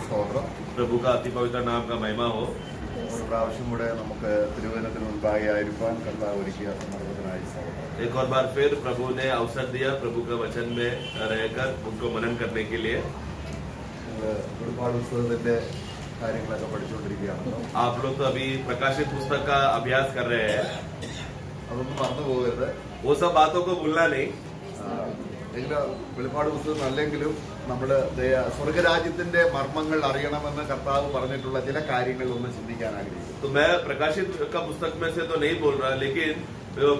സ്തോത്രം. प्रभु का अति पवित्र नाम का महिमा हो. ഒരു പ്രാവശ്യം കൂടെ നമുക്ക് തിരുവചനത്തിന് മുൻപാകെ ആയിരിക്കാൻ കർത്താവ് ഒരുക്കിയ സന്ദർഭത്തിനായി സ്തോത്രം. एक और बार फिर प्रभु ने अवसर दिया प्रभु का वचन में रहकर उनको मनन करने के लिए. ഒരുപാട് പുസ്തകത്തിന്റെ കാര്യങ്ങളൊക്കെ പഠിച്ചുകൊണ്ടിരിക്കുകയാണല്ലോ. आप लोग तो अभी प्रकाशित पुस्तक का अभ्यास कर रहे हैं. അതൊന്നും മറന്നു പോകരുത്. वो सब बातों को भूलना नहीं. എങ്കിലും വെളിപ്പാട് പുസ്തകം അല്ലെങ്കിലും നമ്മള് സ്വർഗരാജ്യത്തിന്റെ മർമ്മങ്ങൾ അറിയണമെന്ന് കർത്താവ് പറഞ്ഞിട്ടുള്ള ചില കാര്യങ്ങൾ ഒന്ന് ചിന്തിക്കാൻ ആഗ്രഹിക്കുന്നു. तो मैं प्रकाशित का पुस्तक में से तो नहीं बोल रहा, लेकिन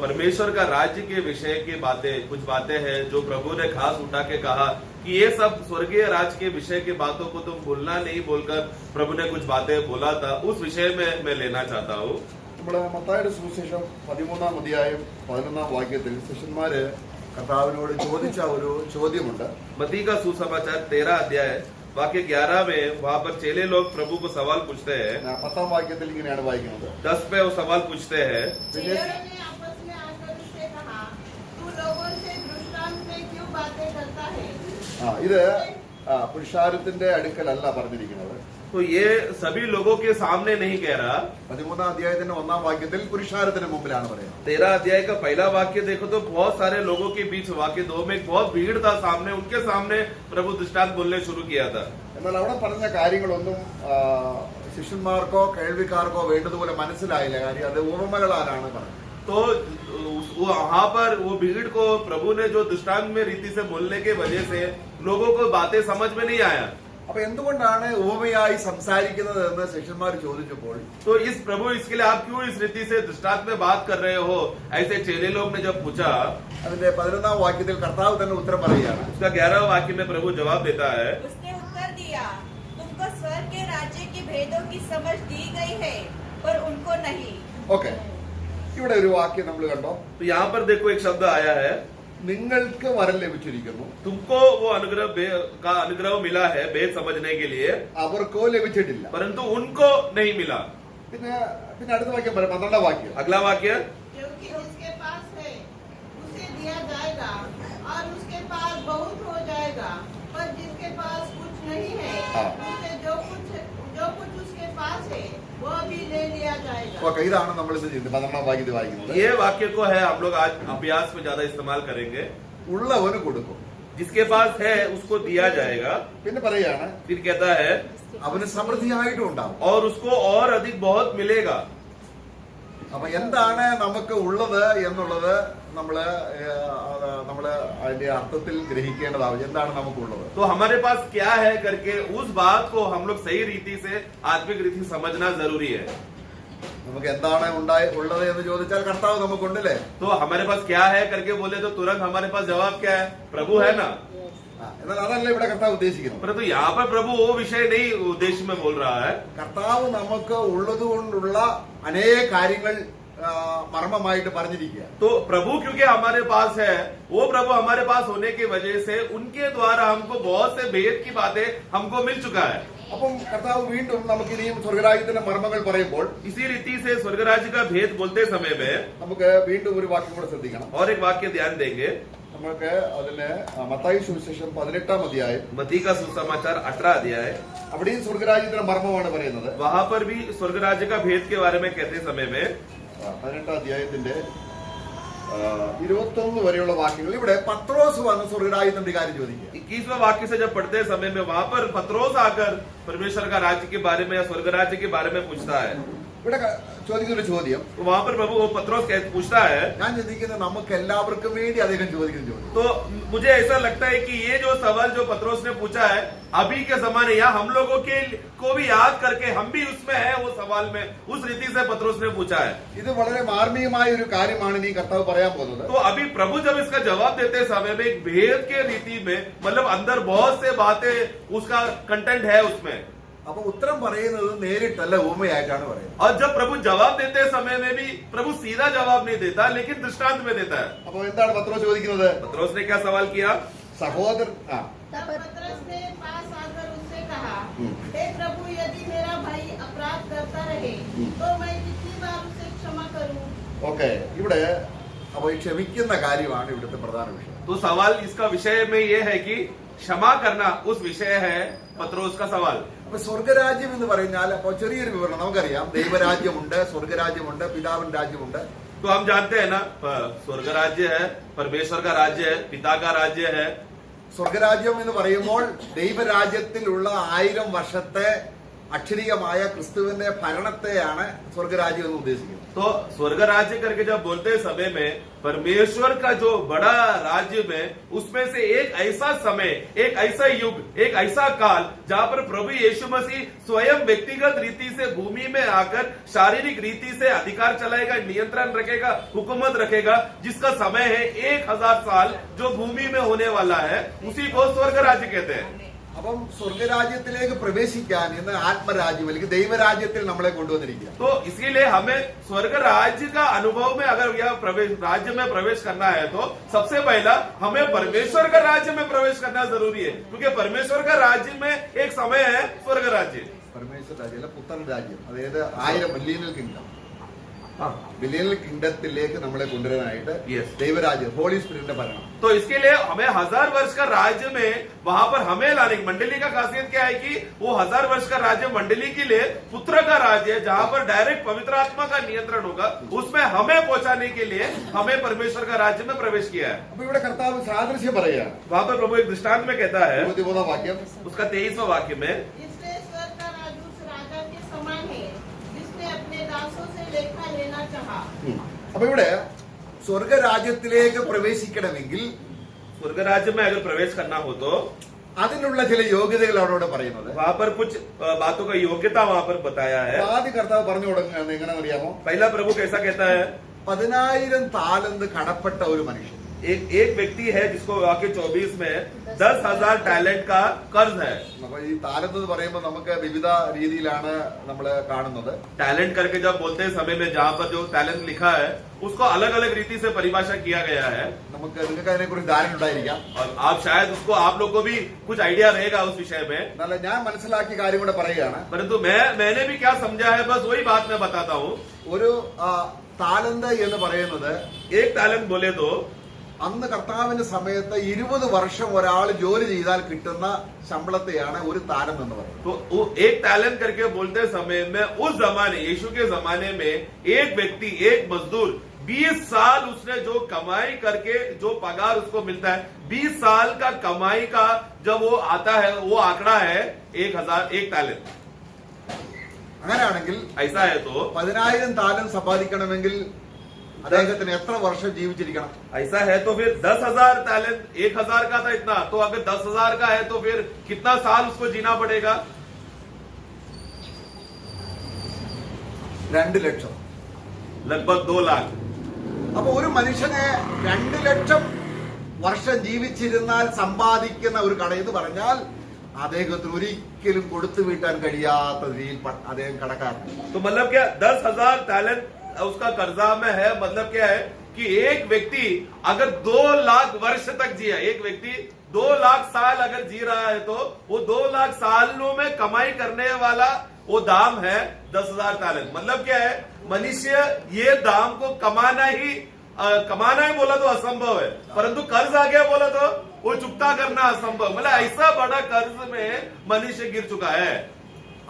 परमेश्वर का राज्य के विषय की बातें, कुछ बातें हैं जो प्रभु ने खास उठा के कहा कि ये सब स्वर्गीय राज्य के विषय की बातों को तुम भूलना नहीं बोलकर प्रभु ने कुछ बातें बोला था. उस विषय में मैं लेना चाहता हूँ. നമ്മുടെ മത്തായിയുടെ സുവിശേഷം 13-ാം അധ്യായം 11-ാം വാക്യത്തിൽ ശിഷ്യന്മാര് കർത്താവിനോട് ചോദിച്ച ഒരു ചോദ്യമുണ്ട്. मत्ती का सुसमाचार 13 अध्याय वाक्य 11 में वहाँ पर चेले लोग प्रभु को सवाल पूछते हैं. 10-ാം വാക്യത്തിൽ ഇങ്ങനെയാണ് വായിക്കുന്നത്. 10 पे वो सवाल पूछते हैं. चेलों ने आपस में आकर उससे कहा, तू लोगों से दृष्टांत में क्यों बातें करता है? ഇത് പുരുഷാരത്തിന്റെ അടുക്കലല്ല പറഞ്ഞിരിക്കുന്നത്. तो ये सभी लोगों के सामने नहीं कह रहा. 13-ാം അധ്യായത്തിന്റെ 1-ാം വാക്യത്തിൽ പുരുഷാരത്തിന് മുമ്പിലാണ് പറയുന്നത്. 13 अध्याय का पहला वाक्य देखो तो बहुत सारे लोगों के बीच, वाक्य 2 में बहुत भीड़ था सामने, उनके सामने प्रभु दृष्टांत बोलने शुरू किया था. എന്നാൽ അവിടെ പറഞ്ഞ കാര്യങ്ങളൊന്നും ശിഷ്യന്മാർക്കോ കേൾവിക്കാർക്കോ വേണ്ടതുപോലെ മനസ്സിലായില്ല. കാര്യം അത് ഉപമകളാലാണ് പറഞ്ഞത്. तो वहाँ पर वो भीड़ को प्रभु ने जो दृष्टांत में रीति से बोलने के वजह से लोगों को बातें समझ में नहीं आया. അപ്പൊ എന്തുകൊണ്ടാണ് ഉപമയായി സംസാരിക്കുന്നത് എന്ന് ശിഷ്യന്മാർ ചോദിച്ചപ്പോൾ तो इस प्रभु इसके लिए आप क्यों इस रीति से दृष्टांत में बात कर रहे हो, ऐसे चेले लोग ने जब पूछा, അതിന്റെ 11-ാം വാക്യത്തിൽ കർത്താവ് തന്നെ ഉത്തരം പറയുകയാണ്. उसका 11वां वाक्य में प्रभु जवाब देता है. उसने उत्तर दिया, तुमको स्वर्ग के राज्य की भेदों की समझ दी गई है, पर उनको नहीं. ഓക്കെ, ഇവിടെ ഒരു വാക്യം നമ്മൾ കണ്ടോ. तो यहाँ पर देखो एक शब्द आया है, നിങ്ങൾക്ക് വരം ലഭിച്ചിരിക്കുന്നു, तुमको वो का अनुग्रह मिला है भेद समझने के लिए, അവർക്കോ ലഭിച്ചിട്ടില്ല. परंतु उनको नहीं मिला. പിന്നെ അടുത്ത വാക്യം പറയാം, 12-ാം വാക്യം. अगला वाक्य, क्योंकि जिसके पास है उसे दिया जाएगा और उसके पास बहुत हो जाएगा, पर जिसके पास कुछ नहीं है उसे जो कुछ उसके पास है वो भी ले लिया जाएगा. ഓക്കെ, ഇതാണ് നമ്മൾ ഇത് ചെയ്യുന്നത്. 12-ാം വാക്യത്തിൽ വായിക്കുന്നത്. ये वाक्य को है हम लोग आज अभ्यास में ज्यादा इस्तेमाल करेंगे. ഉള്ളവന് കൊടുക്കും, जिसके पास है उसको दिया जाएगा. പിന്നെ പറയാണ് फिर कहता है അവന് സമൃദ്ധിയായിട്ടും ഉണ്ടാവും. और उसको और अधिक बहुत मिलेगा. അപ്പൊ എന്താണ് നമുക്ക് ഉള്ളത് എന്നുള്ളത് നമ്മള് അതിന്റെ അർത്ഥത്തിൽ ഗ്രഹിക്കേണ്ടതാവും. എന്താണ് നമുക്കുള്ളത്? तो हमारे पास क्या है करके उस बात को हम लोग सही रीति से आत्मिक रीति समझना जरूरी है. നമുക്ക് എന്താണ് ഉള്ളത് എന്ന് ചോദിച്ചാൽ കർത്താവ് നമുക്കുണ്ടല്ലേ. तो हमारे पास क्या है करके बोले तो तुरंत हमारे पास जवाब क्या है? प्रभु है ना. എന്നാൽ അതല്ല ഇവിടെ കർത്താവ് ഉദ്ദേശിക്കുന്നത്. परंतु यहाँ पर प्रभु वो विषय नहीं उद्देश्य में बोल रहा है. കർത്താവ് നമുക്ക് ഉള്ളത് കൊണ്ടുള്ള അനേക കാര്യങ്ങൾ മർമ്മമായിട്ട് പറഞ്ഞിരിക്കുക. तो प्रभु क्योंकि हमारे पास है, वो प्रभु हमारे पास होने की वजह से उनके द्वारा हमको बहुत से भेद की बातें हमको मिल चुका है. അപ്പം കർത്താവ് വീണ്ടും നമുക്ക് ഇനിയും സ്വർഗരാജ്യത്തിന്റെ മർമ്മങ്ങൾ പറയുമ്പോൾ इसी रीति से स्वर्ग राज्य का भेद बोलते समय में നമുക്ക് വീണ്ടും ഒരു വാക്യം കൂടെ ശ്രദ്ധിക്കണം. और एक वाक्य ध्यान देंगे. നമുക്ക് അതിന് മത്തായി സുവിശേഷം 18-ാം അധ്യായം, मत्ती का सुसमाचार 18 अध्याय, അവിടെയും സ്വർഗരാജ്യത്തിന്റെ മർമ്മമാണ് പറയുന്നത്. वहां पर भी स्वर्ग राज्य का भेद के बारे में कहते समय में 18-ാം അധ്യായത്തിന്റെ 21 വരെയുള്ള വാക്യങ്ങൾ. ഇവിടെ പത്രോസ് വന്ന് സ്വർഗരാജ്യത്തിന്റെ കാര്യം ചോദിക്കുക. 21वें वाक्य से जब पढ़ते समय में वहां पर पत्रोस आकर परमेश्वर का राज्य के बारे में या स्वर्ग राज्य के बारे में पूछता है. ഇവിടെ ചോദിക്കുന്ന ഒരു ചോദ്യം, तो वहां पर प्रभु पत्रोस पूछता है. ഞാൻ ചിന്തിക്കുന്നത് നമുക്ക് എല്ലാവർക്കും വേണ്ടി അദ്ദേഹം ചോദിക്കുന്ന ചോദ്യം. तो मुझे ऐसा लगता है कि ये जो सवाल जो पत्रोस ने पूछा है अभी के जमाने या हम लोगों के को भी याद करके हम भी उसमें है, वो सवाल में उस रीति से पत्रोस ने पूछा है. ഇത് വളരെ മാർമികമായ ഒരു കാര്യമാണ് ഇനി കർത്താവ് പറയാൻ പോകുന്നത്. तो अभी प्रभु जब इसका जवाब देते समय में एक भेद के रीति में, मतलब अंदर बहुत से बातें उसका कंटेंट है उसमें. അപ്പൊ ഉത്തരം പറയുന്നത് നേരിട്ടല്ല, ഉപമയായിട്ടാണ് പറയുന്നത്. और जब प्रभु जवाब देते समय में भी प्रभु सीधा जवाब नहीं देता, लेकिन दृष्टांत में देता है. അപ്പൊ എന്താണ് പത്രോസ് ചോദിക്കുന്നത്? पत्रोस ने क्या सवाल किया? സഹോദരൻ तब पतरस ने पास आकर उससे कहा, हे प्रभु, यदि मेरा भाई अपराध करता रहे तो मैं कितनी बार उसे क्षमा करूं? ഓക്കെ, ഇവിടെ അപ്പൊ ഈ ക്ഷമിക്കുന്ന കാര്യമാണ് ഇവിടുത്തെ പ്രധാന വിഷയം. तो सवाल इसका विषय में ये है कि क्षमा करना उस विषय है पत्रोस का सवाल। അപ്പൊ സ്വർഗരാജ്യം എന്ന് പറഞ്ഞാൽ അപ്പൊ ചെറിയൊരു വിവരണം നമുക്കറിയാം. ദൈവരാജ്യമുണ്ട്, സ്വർഗരാജ്യമുണ്ട്, പിതാവിൻ രാജ്യമുണ്ട്. तो हम जानते हैं ना, स्वर्ग राज्य है, परमेश्वर का राज्य है, पिता का राज्य है। സ്വർഗരാജ്യം എന്ന് പറയുമ്പോൾ ദൈവരാജ്യത്തിലുള്ള 1000 വർഷത്തെ അക്ഷരീയമായ ക്രിസ്തുവിന്റെ ഭരണത്തെയാണ് സ്വർഗരാജ്യം എന്ന് ഉദ്ദേശിക്കുന്നത്. तो स्वर्ग राज्य करके जब बोलते समय में परमेश्वर का जो बड़ा राज्य में उसमें से एक ऐसा समय, एक ऐसा युग, एक ऐसा काल जहां पर प्रभु यीशु मसीह स्वयं व्यक्तिगत रीति से भूमि में आकर शारीरिक रीति से अधिकार चलाएगा, नियंत्रण रखेगा, हुकूमत रखेगा, जिसका समय है 1000 साल जो भूमि में होने वाला है, उसी को स्वर्ग राज्य कहते हैं। അപ്പം സ്വർഗരാജ്യത്തിലേക്ക് പ്രവേശിക്കാൻ ഇന്ന് ആത്മരാജ്യം അല്ലെങ്കിൽ ദൈവരാജ്യത്തിൽ നമ്മളെ കൊണ്ടുവന്നിരിക്കുക. तो इसीलिए हमें स्वर्ग राज्य का अनुभव में अगर यह प्रवेश राज्य में प्रवेश करना है तो सबसे पहला हमें परमेश्वर का राज्य में प्रवेश करना जरूरी है, क्योंकि परमेश्वर का राज्य में एक समय है स्वर्ग राज्य। പരമേശ്വര രാജ്യം അല്ല, പുത്രൻ രാജ്യം, അതായത് 1000 മില്യണൽ കിങ്ഡം. മില്യണൽ കിങ്ഡത്തിലേക്ക് നമ്മളെ കൊണ്ടുവരാനായിട്ട് ദൈവരാജ്യം, ഹോളി സ്പിരിറ്റിന്റെ ഭരണം. तो इसके लिए हमें 1000 वर्ष का राज्य में वहां पर हमें लाने की मंडली का खासियत क्या है कि वो 1000 वर्ष का राज्य मंडली के लिए पुत्र का राज्य है, जहां पर डायरेक्ट पवित्र आत्मा का नियंत्रण होगा, उसमें हमें पहुंचाने के लिए हमें परमेश्वर का राज्य में प्रवेश किया है। അപ്പൊ ഇവിടെ കർത്താവ് സാദൃശ്യം പറയുകയാണ്. वहां पर प्रभु एक दृष्टांत में कहता है, 23 വാക്യം, उसका 23वां वाक्य में, इसलिए स्वर्ग का राज्य उस राजा के समान है जिसने अपने दासों से लेखा लेना चाहा। അപ്പൊ ഇവിടെ സ്വർഗരാജ്യത്തിലേക്ക് പ്രവേശിക്കണമെങ്കിൽ स्वर्ग राज्य में अगर प्रवेश करना हो तो അതിനുള്ള ചില യോഗ്യതകൾ അവരോട് പറയുന്നത്. वहां पर कुछ बातों का योग्यता वहां पर बताया है। ആദ്യ കർത്താവ് പറഞ്ഞു തുടങ്ങുന്നത് എങ്ങനെയാണെന്ന് അറിയാമോ? पहला प्रभु कैसा कहता है, 10,000 താലന്ത് കടപ്പെട്ട ഒരു മനുഷ്യൻ. एक व्यक्ति है जिसको वाक्य 24 में 10,000 टैलेंट का कर्ज है। അപ്പൊ ഈ താലന്ത് എന്ന് പറയുമ്പോൾ നമുക്ക് വിവിധ രീതിയിലാണ് നമ്മൾ കാണുന്നത്. टैलेंट करके जब बोलते हैं समय में जहां पर जो टैलेंट लिखा है उसको अलग अलग रीति से परिभाषा किया गया है, നമുക്ക് നിങ്ങൾക്ക് അതിനെക്കുറിച്ച് ധാരണ ഉണ്ടായിരിക്കാം. और आप शायद उसको आप लोग को भी कुछ आइडिया रहेगा उस विषय में, എന്നാൽ ഞാൻ മനസ്സിലാക്കിയ കാര്യം കൂടെ പറയുകയാണ്. परंतु मैंने भी क्या समझा है, बस वही बात मैं बताता हूँ। ഒരു താലന്ത് എന്ന് പറയുന്നത് एक टैलेंट बोले तो അന്ന് കർത്താവിന്റെ സമയത്ത് 20 വർഷം ഒരാൾ ജോലി ചെയ്താൽ കിട്ടുന്ന ശമ്പളത്തെയാണ് ഒരു താലന്ത് എന്ന് പറയുന്നത്. तो वो एक टैलेंट करके बोलते समय में उस जमाने, यीशु के जमाने में एक व्यक्ति, एक मजदूर 20 साल उसने जो कमाई करके जो पगार उसको मिलता है, 20 साल का कमाई का जब वो आता है, वो आंकड़ा है 1000 एक टैलेंट। അങ്ങനെയാണെങ്കിൽ ऐसा है तो 10,000 താലന്ത് സമ്പാദിക്കണമെങ്കിൽ അദ്ദേഹത്തിന് എത്ര വർഷം ജീവിച്ചിരിക്കണം? ऐसा है तो फिर 10,000 टैलेंट, 1000 का था इतना, तो अगर 10,000 का है तो फिर कितना साल उसको जीना पड़ेगा? 2 ലക്ഷം. लगभग 2 लाख। അപ്പൊ ഒരു മനുഷ്യനെ 2 ലക്ഷം വർഷം ജീവിച്ചിരുന്നാൽ സമ്പാദിക്കുന്ന ഒരു കട എന്ന് പറഞ്ഞാൽ അദ്ദേഹത്തിന് ഒരിക്കലും കൊടുത്തു വീട്ടാൻ കഴിയാത്ത രീതിയിൽ അദ്ദേഹം കടക്കാരൻ. तो मतलब क्या 10,000 टैलेंट उसका कर्जा में है, मतलब क्या है कि एक व्यक्ति अगर 2 लाख वर्ष तक जिया, एक व्यक्ति 2 लाख साल अगर जी रहा है तो वो 2 लाख सालों में कमाई करने वाला वो दाम है 10,000 टैलेंट। मतलब क्या है, मनुष्य ये दाम को कमाना ही बोला तो असंभव है, परंतु कर्ज आ गया बोला तो वो चुकता करना असंभव। मतलब ऐसा बड़ा कर्ज में मनुष्य गिर चुका है,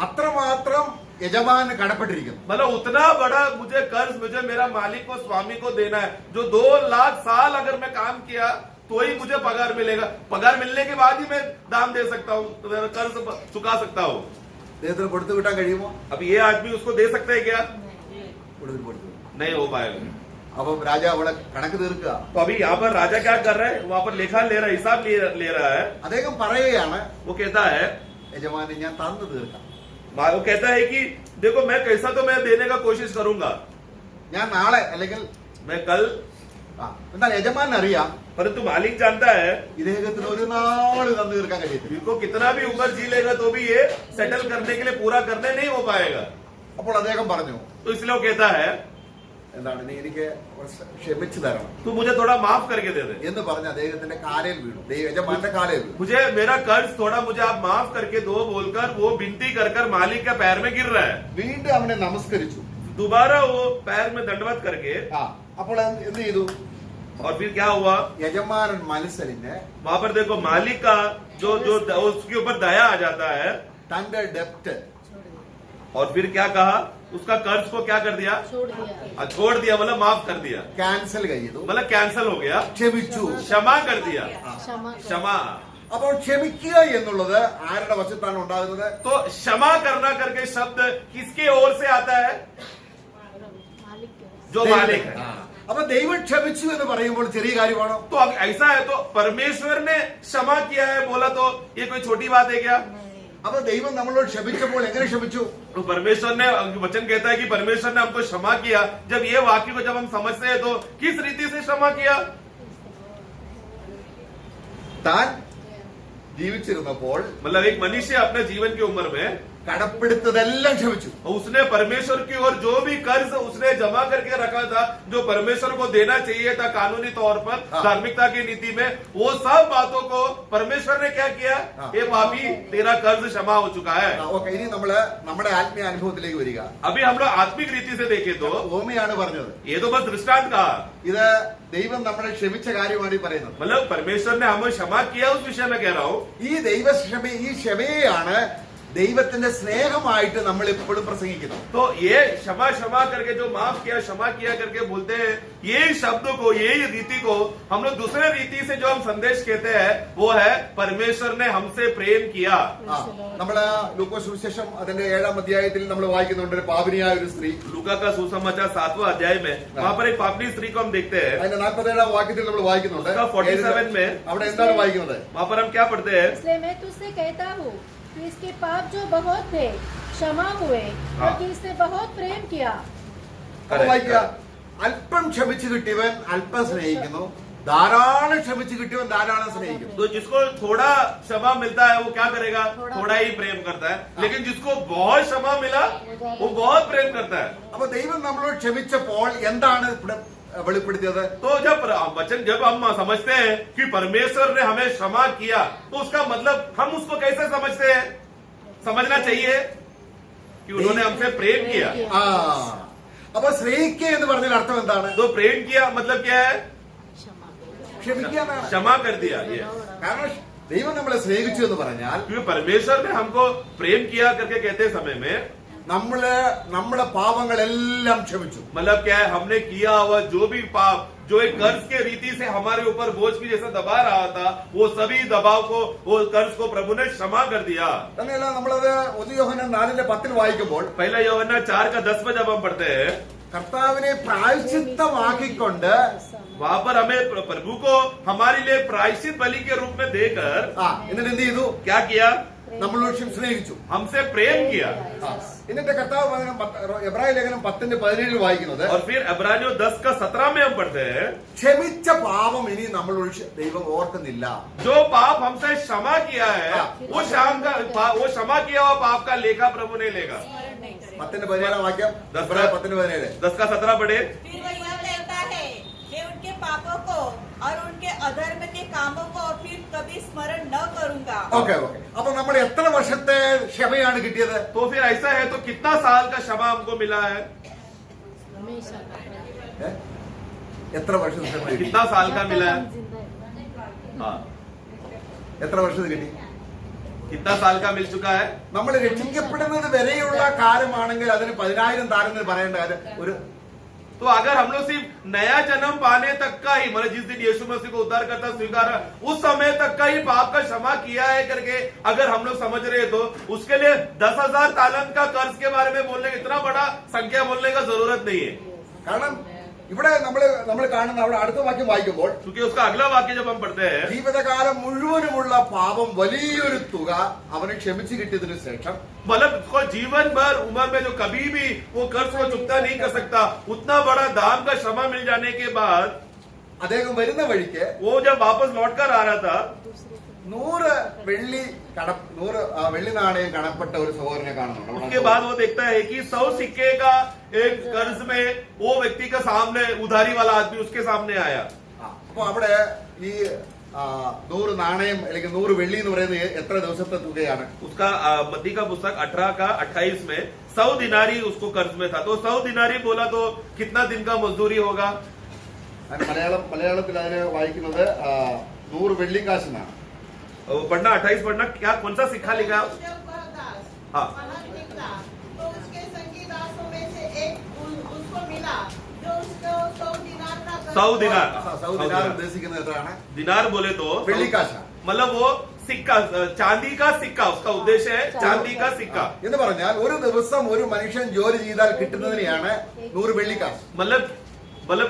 അത്രമാത്രം യജമാന് കടപ്പെട്ടിരിക്കുന്നു. मतलब उतना बड़ा मुझे कर्ज मुझे मेरा मालिक को, स्वामी को देना है, जो 2 लाख साल अगर मैं काम किया तो ही मुझे पगार मिलेगा। पगार मिलने के बाद ही मैं दाम दे सकता हूँ, तो मैं कर्ज चुका सकता हूँ। അദ്ദേഹത്തിന് കൊടുത്തു വിട്ടാൻ കഴിയുമോ? अब ये आदमी उसको दे सकता है क्या? കൊടുത്തു. नहीं हो पाएगा। അപ്പം രാജാവ് അവിടെ കണക്ക് തീർക്കുക. तो अभी यहाँ पर राजा क्या कर रहा है, वहां पर लेखा ले रहा है, हिसाब ले रहा है। അദ്ദേഹം പറയുകയാണ്, वो कहता है, യജമാനെ ഞാൻ തന്നു തീർക്കാം. वो कहता है कि देखो मैं कैसा तो मैं देने का कोशिश करूंगा, ഞാൻ നാളെ അല്ലെങ്കിൽ मैं कल, എന്നാൽ യജമാൻ അറിയാം परंतु मालिक जानता है ഇദ്ദേഹത്തിന് ഒരു നാള് തന്നു തീർക്കാൻ കഴിയത്തില്ല. इनको कितना भी उम्र जी लेगा तो भी ये सेटल करने के लिए, पूरा करने नहीं हो पाएगा। അപ്പോൾ അദ്ദേഹം പറഞ്ഞു, तो इसलिए वो कहता है എന്താണ് നീ എനിക്ക് ക്ഷമിച്ചു തരണം तू मुझे थोड़ा माफ करके दे दे, എന്ന് പറഞ്ഞ് അദ്ദേഹത്തിന്റെ കാലിൽ വീണു. യജമാന്റെ കാലിൽ വീണു. मुझे मेरा कर्ज थोड़ा मुझे आप माफ करके दो बोलकर वो विनती कर कर मालिक के पैर में गिर रहा है। വീണ്ടും അവനെ നമസ്കരിച്ചു. दोबारा वो पैर में दंडवत करके, അപ്പോൾ എന്ത് ചെയ്തു? और फिर क्या हुआ, യജമാനൻ മത്സരിന് वहां पर देखो मालिक का जो जो उसके ऊपर दया आ जाता है, തന്റെ ഡെപ്റ്റ് और फिर क्या कहा, उसका कर्ज को क्या कर दिया, छोड़ दिया, मतलब माफ कर दिया, ക്യാൻസൽ ചെയ്തു, मतलब कैंसिल हो गया, ക്ഷമിച്ചു. क्षमा कर दिया, क्षमा क्षमा। അപ്പോൾ ക്ഷമിക്കുക എന്നുള്ളത് ആരുടെ വശത്താണ് ഉണ്ടാകുന്നത്? तो क्षमा करना करके शब्द किसके ओर से आता है, मालिक के जो मालिक है। അപ്പൊ ദൈവം ക്ഷമിച്ചു എന്ന് പറയുമ്പോൾ ചെറിയ കാര്യമാണോ? तो अब ऐसा है तो परमेश्वर ने क्षमा किया है बोला तो ये कोई छोटी बात है क्या? അപ്പൊ ദൈവം നമ്മളോട് ക്ഷമിച്ചപ്പോൾ എങ്ങനെ ക്ഷമിച്ചു? तो परमेश्वर ने, वचन कहता है कि परमेश्वर ने हमको क्षमा किया। जब ये वाक्य को जब हम समझते हैं तो किस रीति से क्षमा किया? താൻ ജീവിച്ചിരുന്നപ്പോൾ मतलब एक मनुष्य अपने जीवन की उम्र में കടപ്പെടുത്തതെല്ലാം ക്ഷമിച്ചു. उसने परमेश्वर की ओर जो भी कर्ज उसने जमा करके रखा था, जो परमेश्वर को देना चाहिए था कानूनी तौर पर, हाँ। धार्मिकता की नीति में, वो सब बातों को परमेश्वर ने क्या किया, हाँ। ये पापी तेरा कर्ज क्षमा हो चुका है। ഓക്കെ, ഇനി നമ്മള് നമ്മുടെ ആത്മീയ അനുഭവത്തിലേക്ക് വരിക. अभी हम लोग आत्मिक रीति से देखें तो ഓമയാണ് പറഞ്ഞത്. ये तो बस दृष्टांत कहा, ഇത് ദൈവം നമ്മളെ ക്ഷമിച്ച കാര്യമാണ് ഈ പറയുന്നത്. मतलब परमेश्वर ने हमें क्षमा किया उस विषय में कह रहा हूँ। ഈ ഈ ക്ഷമയാണ് ദൈവത്തിന്റെ സ്നേഹമായിട്ട് നമ്മൾ എപ്പോഴും പ്രസംഗിക്കുന്നത്. तो ये क्षमा क्षमा करके जो माफ किया, क्षमा किया करके बोलते हैं, ये शब्द को, ये रीति को हम लोग दूसरे रीति से जो हम संदेश कहते हैं वो है परमेश्वर ने हमसे प्रेम किया। നമ്മള് ലൂക്കോസ് സുവിശേഷം അതിന്റെ 7-ാം അധ്യായത്തിൽ നമ്മൾ വായിക്കുന്നുണ്ട് ഒരു പാപിനിയായ ഒരു സ്ത്രീ. लूका का सुसमाचार 7वां अध्याय में वहां पर एक पापनी स्त्री को हम देखते हैं। അതിന്റെ 47-ാം വാക്യത്തിൽ നമ്മൾ വായിക്കുന്നുണ്ട്. उसका 47 में അവിടെ എന്താണ് വായിക്കുന്നത്? वहां पर हम क्या पढ़ते हैं, इसलिए मैं तुझसे कहता हूँ कि इसके पाप जो बहुत थे क्षमा हुए, क्योंकि इसने बहुत प्रेम किया। അപ്പോൾ വായിക്കുക, അല്പം ക്ഷമിച്ചു കിട്ടിയവൻ അല്പം സ്നേഹിക്കുന്നു, ധാരാളം ക്ഷമിച്ചു കിട്ടിയവൻ ധാരാളം സ്നേഹിക്കുന്നു. तो जिसको थोड़ा क्षमा मिलता है वो क्या करेगा, थोड़ा ही प्रेम करता है, लेकिन जिसको बहुत क्षमा मिला वो बहुत प्रेम करता है। അപ്പൊ ദൈവം നമ്മളോട് ക്ഷമിച്ചപ്പോൾ എന്താണ് ഇവിടെ വെളിപ്പെടുത്തിയത്? तो जब हम समझते हैं कि परमेश्वर ने हमें क्षमा किया तो उसका मतलब हम उसको कैसे समझते हैं, समझना चाहिए कि उन्होंने हमसे प्रेम किया। ആ അപ്പൊ സ്നേഹിക്കുക എന്ന് പറഞ്ഞാൽ അർത്ഥം എന്താണ്? तो प्रेम किया मतलब क्या है, ക്ഷമിക്കുക എന്നാണ്. क्षमा कर दिया। ये കാരണം ദൈവം നമ്മളെ സ്നേഹിച്ചു എന്ന് പറഞ്ഞാൽ क्योंकि परमेश्वर ने हमको प्रेम किया करके कहते समय में നമ്മുടെ പാപങ്ങളെല്ലാം ക്ഷമിച്ചു. मतलब क्या है, हमने किया हुआ जो भी पाप, जो एक कर्ज के रीति से हमारे ऊपर बोझ की जैसा दबा रहा था, वो सभी दबाव को, वो कर्ज को प्रभु ने क्षमा कर दिया। തന്നെയല്ല, നമ്മളത് 1 യോഹന്നാൻ 4:10 വായിക്കുമ്പോൾ पहला यूहन्ना 4:10 में जब हम पढ़ते हैं, കർത്താവിനെ പ്രായശ്ചിത്തമാക്കിക്കൊണ്ട് वहां पर हमें प्रभु को हमारे लिए प्रायश्चित बलि के रूप में देकर എന്നിട്ട് എന്ത് ചെയ്തു? क्या किया, നമ്മളോട് സ്നേഹിച്ചു. हमसे प्रेम किया। എന്നിട്ട് കർത്താവ് എബ്രായ ലേഖനം 10:17 വായിക്കുന്നത്, और फिर इब्रानियों 10:17 में हम पढ़ते हैं, ക്ഷമിച്ച പാപം ഇനി നമ്മളോട് ദൈവം ഓർക്കുന്നില്ല. जो पाप हमसे क्षमा किया है वो क्षमा किया हुआ पाप का लेखा प्रभु नहीं लेगा। 10:17 വാക്യം, എബ്രായ 10:17. 10:17 पढ़े। फिर वह यह कहता है कि उनके पापों को और उनके अधर्म के कामों को फिर कभी स्मरण न करूंगा। Okay okay. അപ്പൊ നമ്മൾ എത്ര വർഷത്തെ ക്ഷമയാണ് കിട്ടിയത്? तो फिर ऐसा है तो कितना साल का क्षमा हमको मिला है, हमेशा എത്ര വർഷത്തെ ക്ഷമ കിട്ടി? कितना साल का मिला है, जिंदा हाँ എത്ര വർഷത്തെ കിട്ടി? कितना साल का मिल चुका है। നമ്മൾ രക്ഷിക്കപ്പെടുന്നത് വരെയുള്ള കാലമാണെങ്കിൽ അതിന് 10,000 താരെന്ന് പറയേണ്ട കാര്യം ഒരു तो अगर हम लोग सिर्फ नया जन्म पाने तक का ही, मतलब जिस दिन यीशु मसीह को उद्धार करता स्वीकार उस समय तक का ही पाप का क्षमा किया है करके अगर हम लोग समझ रहे तो उसके लिए 10,000 तालंत का कर्ज के बारे में बोलने इतना बड़ा संख्या बोलने का जरूरत नहीं है। കാരണം ഇവിടെ നമ്മൾ കാണുന്ന അവിടെ അടുത്ത വാക്യം വായിക്കുമ്പോൾ क्योंकि उसका अगला वाक्य जब हम पढ़ते हैं, ജീവിതകാലം മുഴുവനുമുള്ള പാപം വലിയൊരു തുക അവന് ക്ഷമിച്ചു കിട്ടിയതിനു ശേഷം मतलब उसको जीवन भर उम्र में जो कभी भी वो कर्ज को चुकता नहीं कर सकता उतना बड़ा दाम का क्षमा मिल जाने के बाद അദ്ദേഹം വരുന്ന വഴിക്ക് वो जब वापस लौट कर आ रहा था 100 വെള്ളി നാണയം കടപ്പെട്ട ഒരു സഹോദരനെ उसके കാണുന്നുണ്ട്. बाद वो देखता है कि 100 सिक्के का एक कर्ज में वो व्यक्ति का सामने उधारी वाला आदमी उसके सामने आया। അപ്പൊ അവിടെ ഈ 100 നാണയം അല്ലെങ്കിൽ 100 വെള്ളി എന്ന് പറയുന്നത് എത്ര ദിവസത്തെ തുകയാണ്? उसका मत्ती का पुस्तक 18:28 में 100 दिनारी उसको कर्ज में था। तो 100 दिनारी बोला तो कितना दिन का मजदूरी होगा? മലയാളത്തിൽ അതിന് വായിക്കുന്നത് 100 വെള്ളിക്കാശെന്നാണ്. पढ़ना 28 पढ़ना, क्या कौन सा सिक्का लिखा? जब वह दास हाँ। बाहर निकला तो उसके संगी दासों में से एक उसको मिला जो उसको 100 दिनार का कर्ज 100 दिनार। സൗദിനാർ ഉദ്ദേശിക്കുന്നത് എത്രയാണ്? दिनार बोले तो വെള്ളിക്കാശ मतलब वो सिक्का, चांदी का सिक्का, उसका उद्देश्य है चांदी का सिक्का। എന്ന് പറഞ്ഞാൽ ഒരു ദിവസം ഒരു മനുഷ്യൻ ജോലി ചെയ്താൽ കിട്ടുന്നതിനെയാണ് 100 വെള്ളിക്കാശ്. मतलब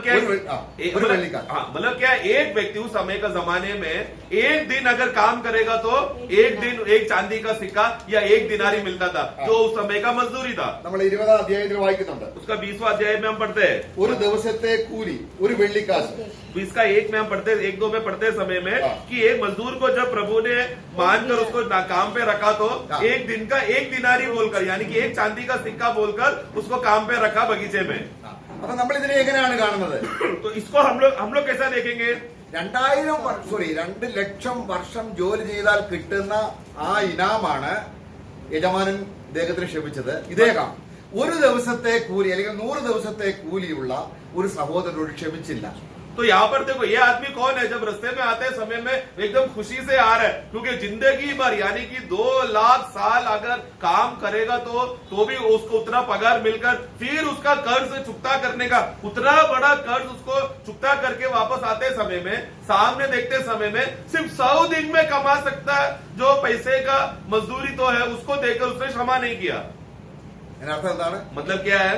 क्या ഒരു വെള്ളിക്കാശ്. हाँ, मतलब क्या एक व्यक्ति उस समय का जमाने में एक दिन अगर काम करेगा तो एक दिन एक चांदी का सिक्का या एक दिनारी मिलता था, जो उस समय का मजदूरी था। നമ്മൾ 20ാം അധ്യായത്തിൽ വായിക്കുന്നുണ്ട്. उसका 20वां अध्याय में हम पढ़ते हैं ഒരു ദിവസത്തെ കൂലി 1 വെള്ളിക്കാശ്. 20 का 1 में हम पढ़ते 1-2 में पढ़ते समय में हाँ। कि एक मजदूर को जब प्रभु ने मानकर उसको काम पे रखा तो हाँ। एक दिन का 1 दिनारी बोलकर, यानी कि एक चांदी का सिक्का बोलकर उसको काम पे रखा बगीचे में। അപ്പൊ നമ്മൾ ഇതിനെ എങ്ങനെയാണ് കാണുന്നത്? तो इसको हम लोग कैसा देखेंगे? 2 ലക്ഷം വർഷം ജോലി ചെയ്താൽ കിട്ടുന്ന ആ ഇനാമാണ് യജമാനൻ ഇദ്ദേഹത്തിന് ക്ഷമിച്ചത്. ഇദ്ദേഹം ഒരു ദിവസത്തെ കൂലി അല്ലെങ്കിൽ 100 ദിവസത്തെ കൂലിയുള്ള ഒരു സഹോദരനോട് ക്ഷമിച്ചില്ല. तो यहाँ पर देखो, ये आदमी कौन है? जब रास्ते में आते समय में एकदम खुशी से आ रहा है, क्योंकि जिंदगी भर यानी कि 2 लाख साल अगर काम करेगा तो भी उसको उतना पगार मिलकर फिर उसका कर्ज चुकता करने का, उतना बड़ा कर्ज उसको चुकता करके वापस आते समय में सामने देखते समय में सिर्फ 100 दिन में कमा सकता है जो पैसे का मजदूरी तो है, उसको देकर उसने क्षमा नहीं किया। അതിനർത്ഥം എന്താണ്? मतलब क्या है?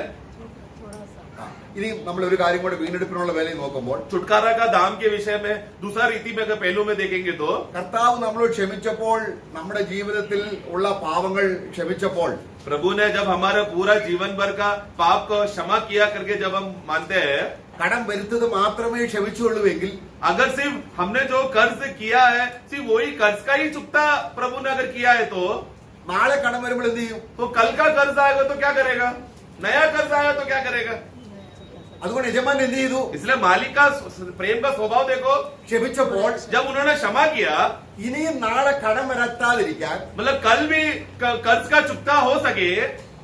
ഇനി നമ്മൾ ഒരു കാര്യം കൂടെ വീണ്ടെടുപ്പിനുള്ള വേലയിൽ നോക്കുമ്പോൾ छुटकारा का दाम के विषय में दूसरा रीति में अगर पहलू में देखेंगे तो കർത്താവ് നമ്മളോട് ക്ഷമിച്ചപ്പോൾ, നമ്മുടെ ജീവിതത്തിൽ ഉള്ള പാവങ്ങൾ ക്ഷമിച്ചപ്പോൾ, प्रभु ने जब हमारा पूरा जीवन भर का पाप को क्षमा किया करके जब हम मानते हैं, കടം വരുത്തത് മാത്രമേ ക്ഷമിച്ചുള്ളൂവെങ്കിൽ अगर सिर्फ हमने जो कर्ज किया है सिर्फ वही कर्ज का ही चुकता प्रभु ने अगर किया है तो നാളെ കടം വരുമ്പോൾ എന്ത് ചെയ്യും? कल का कर्ज आएगा तो क्या करेगा? नया कर्ज आया तो क्या करेगा? അതുകൊണ്ട് യജമാൻ എന്ത് ചെയ്തു? इसलिए मालिक का प्रेम का स्वभाव देखो, ക്ഷമിച്ചപ്പോൾ जब उन्होंने क्षमा किया, ഇനിയും നാളെ കടം വരത്താതിരിക്കാൻ मतलब कल भी कर्ज का चुकता हो सके,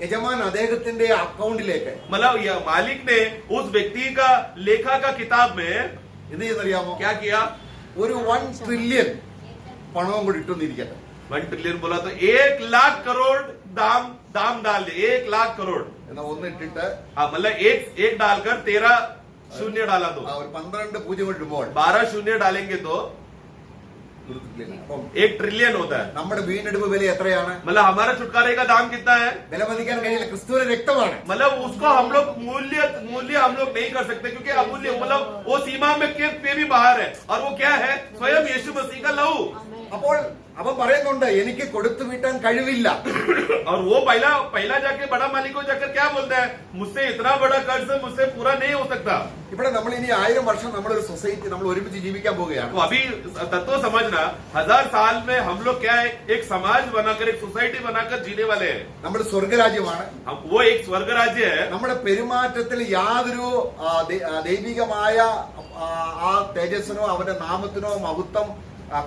യജമാൻ അദ്ദേഹത്തിന്റെ അക്കൗണ്ടിലേക്ക് मतलब मालिक ने उस व्यक्ति का लेखा का किताब में എന്ത് ചെയ്യുന്നറിയാമോ? क्या किया? ഒരു 1 ട്രില്യൺ പണവും കൂടി ഇട്ടുന്നിരിക്കട്ടെ. 1 ट्रिलियन बोला तो 1 लाख करोड़ दाम डाल दे, 1 लाख करोड़। എന്നാ ഒന്ന് ഇട്ടിട്ട് हाँ, मतलब एक डालकर 13 शून्य डाला तो ആ ഒരു 12 പൂജ്യം ഇടുമ്പോൾ 12 शून्य डालेंगे तो ഒരു trillion. അപ്പം 1 ट्रिलियन होता है। നമ്മുടെ വീണ്ടെടുപ്പ് വില എത്രയാണ്? मतलब हमारा छुटकारे का दाम कितना है? വിലമതിക്കാൻ കഴിയില്ല. ക്രിസ്തുവിന്റെ രക്തമാണ്. मतलब उसको हम लोग मूल्य हम लोग नहीं कर सकते, क्योंकि अमूल्य मतलब वो सीमा में के भी बाहर है, और वो क्या है? स्वयं यीशु मसीह का लहू। അപ്പോൾ അവൻ പറയുന്നുണ്ട് എനിക്ക് കൊടുത്തു വീട്ടാൻ കഴിവില്ല. और वो पहला जाके बड़ा मालिक को जाकर क्या बोलता है? मुझसे इतना बड़ा कर्ज मुझसे पूरा नहीं हो सकता। ഇവിടെ നമ്മൾ ഇനി 1000 വർഷം നമ്മളൊരു സൊസൈറ്റി നമ്മൾ ഒരുമിച്ച് ജീവിക്കാൻ പോവുകയാണ്. तो अभी तत्व समझना, 1000 साल में हम लोग क्या है? एक समाज बनाकर, एक सोसाइटी बनाकर जीने वाले हैं। നമ്മുടെ സ്വർഗരാജ്യമാണ്. वो एक स्वर्ग राज्य है। നമ്മുടെ പെരുമാറ്റത്തിൽ യാതൊരു ദൈവികമായ ആ തേജസ്സിനോ അവന്റെ നാമത്തിനോ മഹത്വം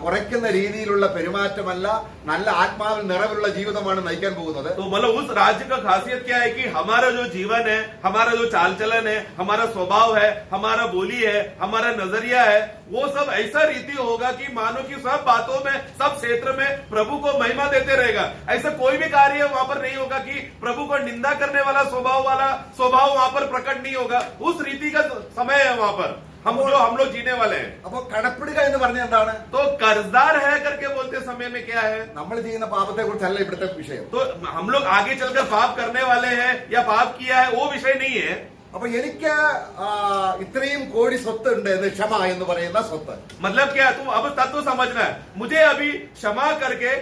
കുറയ്ക്കുന്ന രീതിയിലുള്ള പെരുമാറ്റമല്ല, നല്ല ആത്മാവിൽ നിറവിലുള്ള ജീവിതമാണ് നയിക്കാൻ പോകുന്നത്. तो मतलब उस राज्य का खासियत क्या है कि हमारा जो जीवन है, हमारा जो चाल चलन है, हमारा स्वभाव है, हमारा बोली है, हमारा नजरिया है, वो सब ऐसा रीति होगा कि मानो कि सब बातों में, सब क्षेत्र में प्रभु को महिमा देते रहेगा। ऐसा कोई भी कार्य वहां पर नहीं होगा कि प्रभु को निंदा करने वाला स्वभाव वहां पर प्रकट नहीं होगा। उस रीति का समय है वहां पर हम लोग जीने वाले हैं। അപ്പൊ കടപ്പെടുക എന്ന് പറഞ്ഞാൽ എന്താണ്? तो कर्जदार है करके बोलते समय में क्या है? നമ്മൾ ചെയ്യുന്ന പാപത്തെ കുറിച്ചല്ല ഇവിടുത്തെ വിഷയം. तो हम लोग आगे चलकर पाप करने वाले हैं या पाप किया है, वो विषय नहीं है। അപ്പൊ എനിക്ക് ഇത്രയും കോടി സ്വത്ത് ഉണ്ട് എന്ന് ക്ഷമ എന്ന് പറയുന്ന സ്വത്ത്. मतलब क्या? तुम अब तत्व समझना है। मुझे अभी क्षमा करके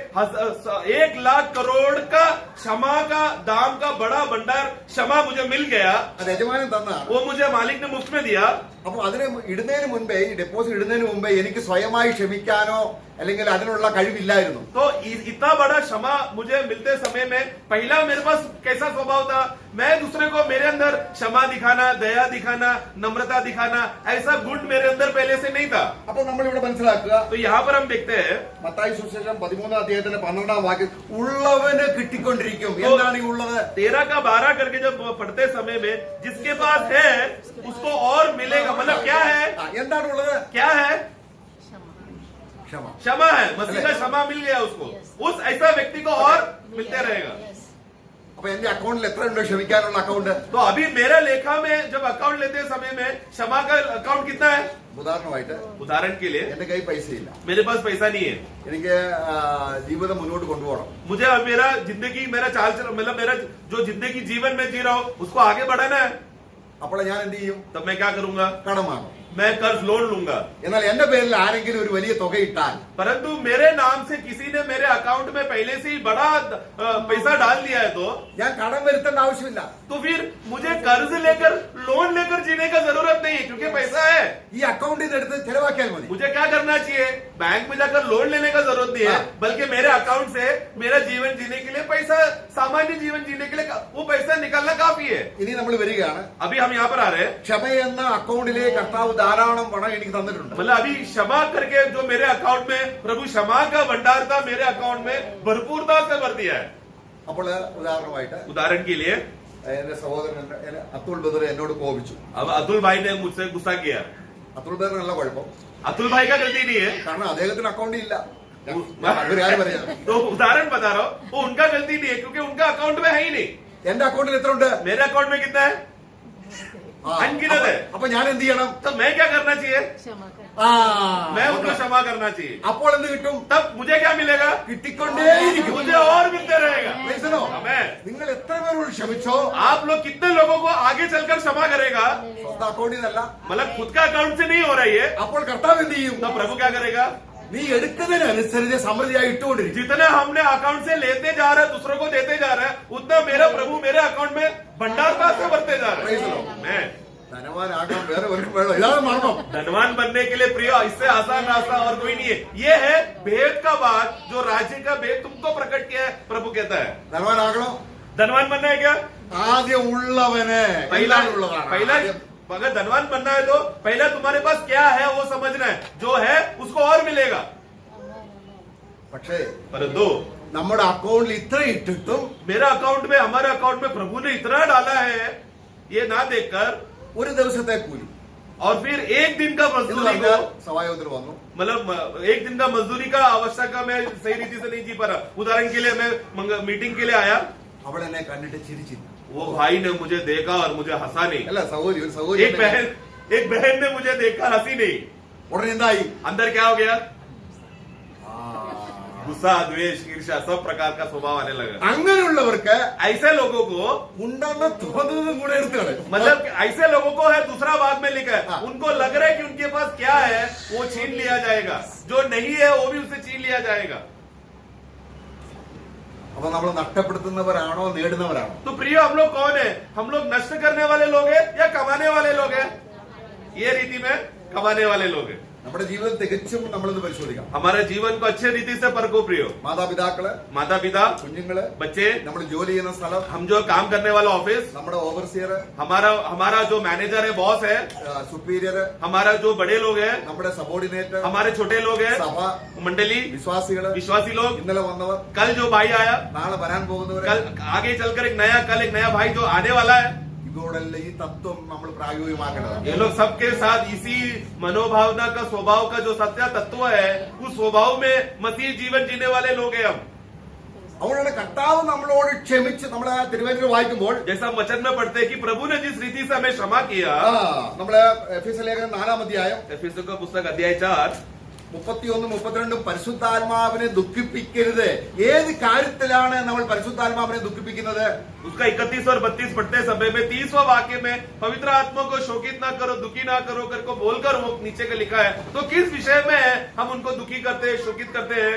1 लाख करोड़ का क्षमा का दाम का बड़ा भंडार क्षमा मुझे मिल गया, അത് യജമാനൻ തന്നാണ്. वो मुझे मालिक ने मुफ्त में दिया। അപ്പൊ അതിന് ഇടുന്നതിന് മുൻപേ, ഈ ഡെപ്പോസിറ്റ് ഇടുന്നതിന് മുമ്പേ എനിക്ക് സ്വയമായി ക്ഷമിക്കാനോ അല്ലെങ്കിൽ അതിനുള്ള കഴിവില്ലായിരുന്നു. तो इतना बड़ा क्षमा मुझे मिलते समय में पहला मेरे पास कैसा स्वभाव था? मैं दूसरे को मेरे अंदर क्षमा दिखाना, दया दिखाना, नम्रता दिखाना, ऐसा गुण मेरे अंदर पहले से नहीं था। അപ്പൊ നമ്മൾ ഇവിടെ മനസ്സിലാക്കുക, तो यहाँ पर हम देखते हैं മത്തായി സുവിശേഷം 13 അധ്യായത്തിന്റെ 12 വാക്യം, ഉള്ളവന് കിട്ടിക്കൊണ്ടിരിക്കും. എന്താണ് ഈ ഉള്ളത്? 13 का 12 करके जब पढ़ते समय में जिसके पास है उसको और मिलेगा। मतलब क्या है, എന്താണുള്ളത്? क्या है? ക്ഷമ. क्षमा है। मसीह का क्षमा मिल गया उसको, उस ऐसा व्यक्ति को और मिलते रहेगा। അപ്പൊ എന്റെ അക്കൗണ്ടിൽ എത്ര ഉണ്ട് ക്ഷമിക്കാനുള്ള അക്കൗണ്ട്? तो अभी मेरे लेखा में जब अकाउंट लेते समय में क्षमा का अकाउंट कितना है? ഉദാഹരണമായിട്ട് उदाहरण के लिए എന്റെ കയ്യിൽ പൈസയില്ല, मेरे पास पैसा नहीं है, എനിക്ക് ജീവിതം മുന്നോട്ട് കൊണ്ടുപോകണം. मुझे अब मेरा जिंदगी, मेरा चाल चल, मतलब मेरा जो जिंदगी जीवन में जी रहा हूँ उसको आगे बढ़ाना है। അപ്പോൾ ഞാൻ എന്ത് ചെയ്യും? तब मैं क्या करूंगा? കടം വാങ്ങും. मैं कर्ज लोन लूंगा। എന്നാൽ എന്റെ പേരിൽ ആരെങ്കിലും ഒരു വലിയ തുക ഇട്ടാൽ, परंतु मेरे नाम से किसी ने मेरे अकाउंट में पहले से ही बड़ा पैसा डाल दिया है, तो ഞാൻ കടം വരുത്തേണ്ട ആവശ്യമില്ല. फिर मुझे कर्ज लेकर लोन लेकर जीने का जरूरत नहीं है, क्योंकि पैसा है। ഈ അക്കൗണ്ടിൽ നിന്ന് എടുത്ത് ചെലവാക്കിയാൽ മതി. मुझे क्या करना चाहिए? बैंक में जाकर लोन लेने का जरूरत नहीं है, हाँ। बल्कि मेरे अकाउंट से मेरा जीवन जीने के लिए पैसा, सामान्य जीवन जीने के लिए वो पैसा निकालना काफी है। ഇനി നമ്മൾ വരികയാണ്. अभी हम यहाँ पर आ रहे हैं, ക്ഷമ എന്ന അക്കൗണ്ടിലെ കർത്താവ് ധാരാളം പണം എനിക്ക് തന്നിട്ടുണ്ട്. मतलब अभी क्षमा करके जो मेरे अकाउंट में प्रभु क्षमा का भंडार था, मेरे अकाउंट में भरपूरता से भर दिया है। അപ്പോൾ ഉദാഹരണമായിട്ട് उदाहरण के लिए എന്റെ സഹോദരൻ അത്തുൽ ബദർ എന്നോട് കോപിച്ചു. अब अतुल भाई ने मुझसे गुस्सा किया। അത്തുൽ ബദറിനല്ല കുഴപ്പം, अतुल भाई का गलती नहीं है, കാരണം അദ്ദേഹത്തിന് അക്കൗണ്ട് ഇല്ല. ഒരു കാര്യം പറയാം, तो उदाहरण बता रहा हूँ, वो उनका गलती नहीं है, क्योंकि उनका अकाउंट में है ही नहीं। എന്റെ അക്കൗണ്ടിൽ എത്ര ഉണ്ട്? मेरे अकाउंट में कितना है? अनगिनत है। അപ്പൊ ഞാൻ എന്ത് ചെയ്യണം? तो मैं क्या करना चाहिए? ആ, मैं उनको क्षमा करना चाहिए। അപ്പോൾ എന്ത് കിട്ടും? तब मुझे क्या मिलेगा? കിട്ടിക്കൊണ്ടേയിരിക്കും. मुझे और मिलते रहेगा। മനസ്സിലോ? आमेन। നിങ്ങൾ എത്ര പേരോട് ക്ഷമിച്ചോ, आप लोग कितने लोगों को आगे चलकर क्षमा करेगा? സ്വന്തം അക്കൗണ്ടിൽ നിന്നല്ല. मतलब खुद का अकाउंट से नहीं हो रहा है, അപ്പോൾ കർത്താവ് എന്ത് ചെയ്യും? तो प्रभु क्या करेगा? നീ എടുക്കുന്നതിനനുസരിച്ച് സമൃദ്ധിയായി ഇട്ടുകൊണ്ടിരിക്കും. जितना हमने अकाउंट से लेते जा रहे हैं, दूसरों को देते जा रहे हैं, उतना मेरा प्रभु मेरे अकाउंट में भंडार से बढ़ते जा रहे Praise the Lord. हैं। मैं ധനവാനാകാൻ വേറെ ഒരു വേണം. ഇതാണ് മർമ്മം. धनवान बनने के लिए प्रिय, इससे आसान रास्ता और कोई नहीं है। ये है भेद का बात, जो राज्य का भेद तुमको प्रकट किया है। प्रभु कहता है ധനവാനാകണോ? धनवान बनना है क्या? ആദ്യം ഉള്ളവന് पहला ഉള്ളതാണ്. अगर धनवान बनना है तो पहला तुम्हारे पास क्या है वो समझना है, जो है उसको और मिलेगा। പക്ഷേ परंतु നമ്മുടെ അക്കൗണ്ടിൽ ഇത്ര ഇട്ടിട്ടും मेरा अकाउंट में, हमारे अकाउंट में प्रभु ने इतना डाला है, ये ना देखकर, ഒരു ദിവസത്തെ കൂലി और फिर एक दिन का എന്ന് मजदूरी പറഞ്ഞാൽ को, സഭായോഗത്തിൽ വന്നു. मतलब एक दिन का मजदूरी का आवश्यकता मैं सही रीति से नहीं जी पा रहा। उदाहरण के लिए मैं मीटिंग के लिए आया, അവൾ എന്നെ കണ്ടിട്ട് ചിരിച്ചില്ല. वो भाई ने मुझे देखा और मुझे हंसा नहीं। അല്ല സഹോദരി, ഒരു एक സഹോദരി बहन ने मुझे देखा, हंसी नहीं। ഉടനെ എന്തായി? अंदर क्या हो गया? ആ, गुस्सा, द्वेष, ईर्ष्या, सब प्रकार का स्वभाव आने लगा। അങ്ങനെയുള്ളവർക്ക് ऐसे लोगों को, ഉണ്ടെന്ന് തോന്നുന്നതും കൂടെ എടുത്തു കളയും. मतलब ऐसे लोगों को है, दूसरा भाग में लिखा है, हाँ। उनको लग रहा है कि उनके पास क्या है वो छीन लिया जाएगा, जो नहीं है वो भी उससे छीन लिया जाएगा। അപ്പൊ നമ്മൾ നഷ്ടപ്പെടുത്തുന്നവരാണോ നേടുന്നവരാണോ? तो प्रिय, हम लोग कौन है? हम लोग नष्ट करने वाले लोग हैं या कमाने वाले लोग हैं? ये रीति में कमाने वाले लोग हैं। നമ്മുടെ ജീവിതം തികച്ചും നമ്മളൊന്ന് പരിശോധിക്കാം. हमारे जीवन को अच्छे रीति से परखो प्रियो। മാതാപിതാക്കള്, माता पिता, കുഞ്ഞുങ്ങള്, बच्चे, നമ്മൾ ജോലി ചെയ്യുന്ന സ്ഥലം, हम जो काम करने वाला ऑफिस, നമ്മുടെ ഓവർസിയർ, हमारा जो मैनेजर है, बॉस है, സുപ്പീരിയർ, हमारा जो बड़े लोग हैं, നമ്മുടെ സബോർഡിനേറ്റ്, हमारे छोटे लोग हैं, സഭ, मंडली, വിശ്വാസികള്, विश्वासी लोग, ഇന്നലെ വന്നവർ, कल जो भाई आया, നാളെ വരാൻ പോകുന്നവർ, कल आगे चलकर एक नया भाई जो आने वाला है, ഇതോടെല്ലാം ഈ തത്വം നമ്മൾ പ്രായോഗികമാക്കേണ്ടതാണ്. ये लोग सबके साथ इसी मनोभावना का, स्वभाव का जो सत्य तत्व है, उस स्वभाव में मसीह जीवन जीने वाले लोग हैं हम। അതുകൊണ്ടാണ് കർത്താവ് നമ്മളോട് ക്ഷമിച്ച്, നമ്മളെ തിരുവചനം വായിക്കുമ്പോൾ जैसा वचन में पढ़ते हैं कि प्रभु ने जिस रीति से हमें क्षमा किया, നമ്മള് എഫെസ്യ ലേഖനം 4-ാം അധ്യായം एफिसों का पुस्तक अध्याय 4 31-32 പരിശുദ്ധാത്മാവിനെ ദുഃഖിപ്പിക്കരുത്. ഏത് കാര്യത്തിലാണ് നമ്മൾ പരിശുദ്ധാത്മാവിനെ ദുഃഖിപ്പിക്കുന്നത്? उसका 31 और 32 पढ़ते समय में 30वां वाक्य में पवित्र आत्मा को शोकित ना करो, दुखी ना करो कर को बोलकर वो नीचे का लिखा है। तो किस विषय में हम उनको दुखी करते हैं, शोकित करते हैं?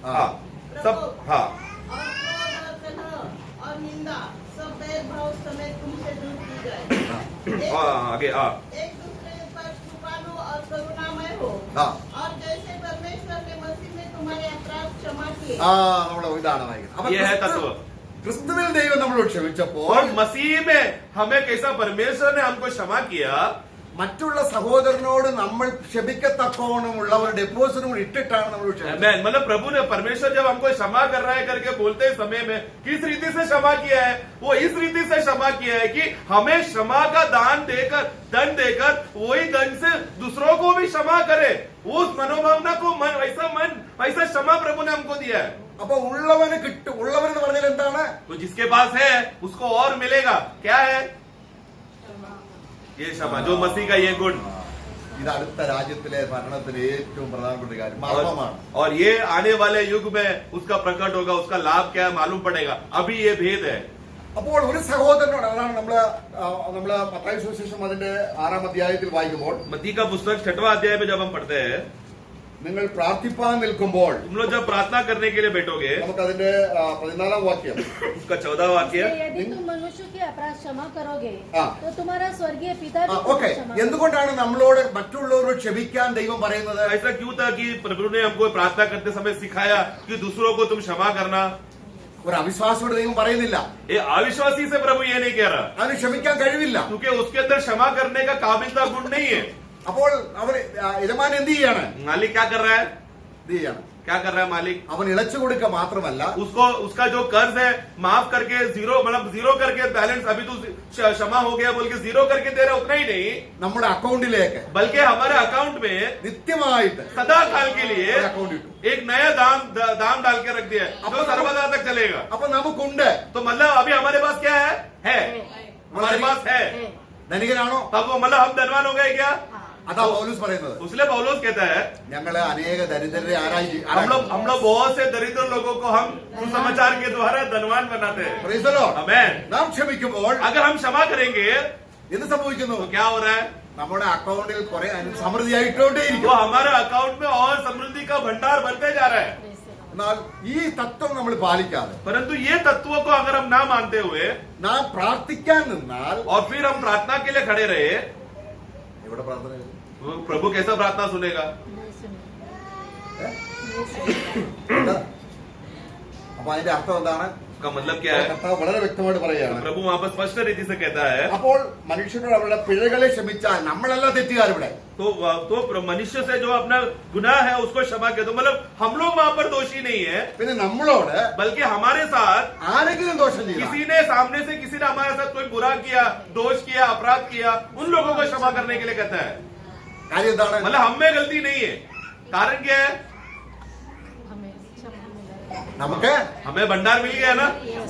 हाँ, सब, हाँ, और क्रोध और कलह और निंदा सब भेदभाव समेत तुमसे दूर की जाए। आगे, हाँ, एक दूसरे पर कृपालु और करुणामय हो, हाँ। और जैसे परमेश्वर ने मसीह में तुम्हारे अपराध क्षमा किए। നമ്മളെ ഇതാണ് വായിക്കുന്നത്. അപ്പൊ ये है तत्व। ക്രിസ്തുവിൽ ദൈവം നമ്മളോട് ക്ഷമിച്ചപ്പോൾ और मसीह में हमें कैसा परमेश्वर ने हमको क्षमा किया, മറ്റുള്ള സഹോദരനോട് നമ്മൾ ക്ഷമിക്കത്തക്കവണ്ണമുള്ള ഒരു ഡെപ്പോസിറ്റും ഇട്ടിട്ടാണ് നമ്മൾ ക്ഷമിക്കുന്നത്. Amen. मतलब प्रभु ने परमेश्वर जब हमको क्षमा कर रहा है करके बोलते समय में किस रीति से क्षमा किया है, वो इस रीति से क्षमा किया है कि हमें क्षमा का दान देकर, दंड देकर वही दंड से दूसरों को भी क्षमा करे. उस मनोभावना को वैसा क्षमा प्रभु ने हमको दिया है. അപ്പൊ ഉള്ളവന് കിട്ടും. ഉള്ളവരെന്ന് പറഞ്ഞാൽ എന്താണ്? तो जिसके पास है उसको और मिलेगा. क्या है ये क्षमा, जो मसीह का ये गुण. ഇത് അടുത്ത രാജ്യത്തിലെ ഭരണത്തിന് ഏറ്റവും പ്രധാനപ്പെട്ട കാര്യം മർമ്മമാണ്. और ये आने वाले युग में उसका प्रकट होगा, उसका लाभ क्या है मालूम पड़ेगा. अभी ये भेद है. അപ്പോൾ ഒരു സഹോദരനോട്, അതാണ് നമ്മള് മത്തായി സുവിശേഷം അതിന്റെ 6-ാം അധ്യായത്തിൽ വായിക്കുമ്പോൾ, मत्ती का पुस्तक 6वां अध्याय में जब हम पढ़ते हैं, നിങ്ങൾ പ്രാർത്ഥിപ്പാൻ നിൽക്കുമ്പോൾ, तुम लोग जब प्रार्थना करने के लिए बैठोगे, നമുക്ക് അതിന്റെ 14-ാം വാക്യം, उसका 14वां वाक्य, यदि तुम मनुष्य के अपराध क्षमा करोगे हाँ। तो तुम्हारा स्वर्गीय पिता भी ഓക്കെ, तुम्हें क्षमा करेगा। എന്തുകൊണ്ടാണ് നമ്മളോട് മറ്റുള്ളവരോട് ക്ഷമിക്കാൻ ദൈവം പറയുന്നത്? ऐसा क्यों था कि प्रभु ने हमको प्रार्थना करते समय सिखाया कि दूसरों को तुम क्षमा करना. ഒരു അവിശ്വാസിയോട് ദൈവം പറയുന്നില്ല, ये अविश्वासी से प्रभु ये नहीं कह रहा, അതിന് ക്ഷമിക്കാൻ കഴിവില്ല. क्योंकि उसके अंदर क्षमा करने का काबिलता गुण नहीं है. അപ്പോൾ അവർ യജമാൻ എന്ത് ചെയ്യാണ്? मालिक क्या कर रहा है? എന്ത് ചെയ്യാണ്? क्या कर रहा है मालिक? അവൻ ഇളച്ചു കൊടുക്കുക മാത്രമല്ല, उसको उसका जो कर्ज है माफ करके जीरो करके बैलेंस अभी तो क्षमा हो गया बोल के जीरो करके दे रहा, उतना ही नहीं നമ്മുടെ അക്കൗണ്ടിലേക്ക് बल्कि हमारे अकाउंट में നിത്യമായിട്ട് सदा काल के लिए ഒരു അക്കൗണ്ട് ഇട്ടു. एक नया दाम डाल के रख दिया है, जो सर्वदा तक चलेगा. അപ്പൊ നമുക്കുണ്ട്. तो मतलब अभी हमारे पास क्या है हमारे पास है. ധനികനാണോ? तब वो मतलब हम धनवान हो गए क्या? അതാ പൗലോസ് പറയുന്നത്. उसलिए पौलुस कहता है ഞങ്ങള് അനേക ദരിദ്രരെ हम लोग बहुत से दरिद्र लोगों को हम सुसमाचार के द्वारा धनवान बनाते हैं. Praise the Lord. Amen. നാം ക്ഷമിക്കുമ്പോൾ अगर हम क्षमा करेंगे എന്ത് സംഭവിക്കുന്നു? तो क्या हो रहा है? നമ്മുടെ അക്കൗണ്ടിൽ കുറെ സമൃദ്ധിയായിട്ടോണ്ടേയിരിക്കും. वो हमारे अकाउंट में और समृद्धि का भंडार बनते जा रहा है. എന്നാൽ ഈ തത്വം നമ്മൾ പാലിക്കാതെ परंतु ये तत्वों को अगर हम ना मानते हुए നാം പ്രാർത്ഥിക്കാൻ നിന്നാൽ, और फिर हम प्रार्थना के लिए खड़े रहे, എവിടെ പ്രാർത്ഥന ചെയ്തു? तो प्रभु कैसा प्रार्थना सुनेगा? नहीं सुनेगा। ഏ? नहीं सुनेगा। എന്താ? അപ്പൊ അതിന്റെ അർത്ഥം എന്താണ്? उसका मतलब क्या है? കർത്താവ് വളരെ വ്യക്തമായിട്ട് പറയുകയാണ്. प्रभु वहां पर स्पष्ट रीति से कहता है, അപ്പോൾ മനുഷ്യരോട് അവരുടെ പിഴകളെ ക്ഷമിച്ചാൽ നമ്മളല്ല തെറ്റുകാരിവിടെ. तो मनुष्य से जो अपना गुनाह है उसको क्षमा कर दो. मतलब हम लोग वहां पर दोषी नहीं है, പിന്നെ നമ്മളോട് बल्कि हमारे साथ ആരെങ്കിലും ദോഷം ചെയ്താൽ, किसी ने सामने से किसी ने हमारे साथ कोई बुरा किया, दोष किया, अपराध किया, उन लोगों को क्षमा करने के लिए कहता है. കാര്യം എന്താണ്? मतलब हम में गलती नहीं है. कारण क्या है? हमें क्षमा मिला। നമുക്ക് हमें भंडार मिल गया ना,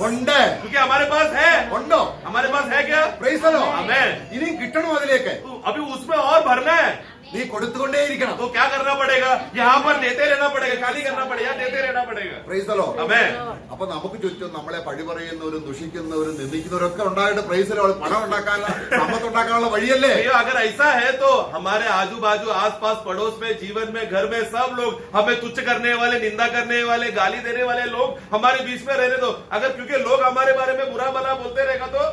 ഉണ്ട്. क्योंकि हमारे पास है. ഉണ്ടോ? हमारे पास है क्या? Praise the Lord. Amen. ഇനിയും കിട്ടണം അതിലേക്ക്. तो अभी उसमें और भरना है. നീ കൊടുത്തുകൊണ്ടേയിരിക്കണം. तो क्या करना पड़ेगा? यहाँ पर देते रहना पड़ेगा, खाली करना पड़ेगा, देते रहना पड़ेगा. Praise the Lord. Amen. അപ്പൊ നമുക്ക് ചുറ്റും നമ്മളെ പഴി പറയുന്നവരും ദുഷിക്കുന്നവരും നിന്ദിക്കുന്നവരൊക്കെ ഉണ്ടായിട്ട് പ്രൈസ് ദി ലോർഡ് പണം ഉണ്ടാക്കാനുള്ള സമ്പത്ത് ഉണ്ടാക്കാനുള്ള വഴിയല്ലേ? भैया अगर ऐसा है तो हमारे आजू बाजू आस पास पड़ोस में जीवन में घर में सब लोग हमें तुच्छ करने वाले, निंदा करने वाले, गाली देने वाले लोग हमारे बीच में रहने दो. अगर क्योंकि लोग हमारे बारे में बुरा भला बोलते रहेगा तो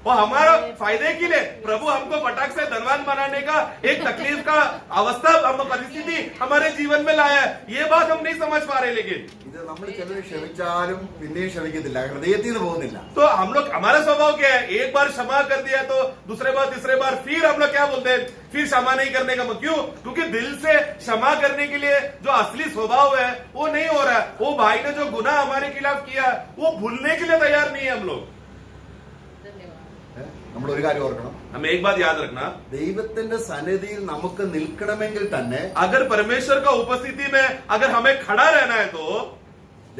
वो हमारा फायदे के लिए प्रभु हमको फटाक से धनवान बनाने का एक तकलीफ का अवस्था हम परिस्थिति हमारे जीवन में लाया है. ये बात हम नहीं समझ पा रहे. लेकिन ഇത് നമ്മൾ ചിലർ ക്ഷമിച്ചാലും പിന്നെയും ക്ഷമിക്കത്തില്ല, ഹൃദയത്തിൽ നിന്ന് പോകുന്നില്ല. तो हम लोग, हमारा स्वभाव क्या है? एक बार क्षमा कर दिया तो दूसरे बार तीसरे बार फिर हम लोग क्या बोलते हैं? फिर क्षमा नहीं करने का. क्यों? क्योंकि दिल से क्षमा करने के लिए जो असली स्वभाव है वो नहीं हो रहा है. वो भाई ने जो गुनाह हमारे खिलाफ किया वो भूलने के लिए तैयार नहीं है हम लोग. നമ്മൾ ഒരു കാര്യം ഓർക്കണം, हमें एक बात याद रखना, ദൈവത്തിന്റെ സന്നിധിയിൽ നമുക്ക് നിൽക്കണമെങ്കിൽ തന്നെ अगर परमेश्वर का उपस्थिति में अगर हमें खड़ा रहना है तो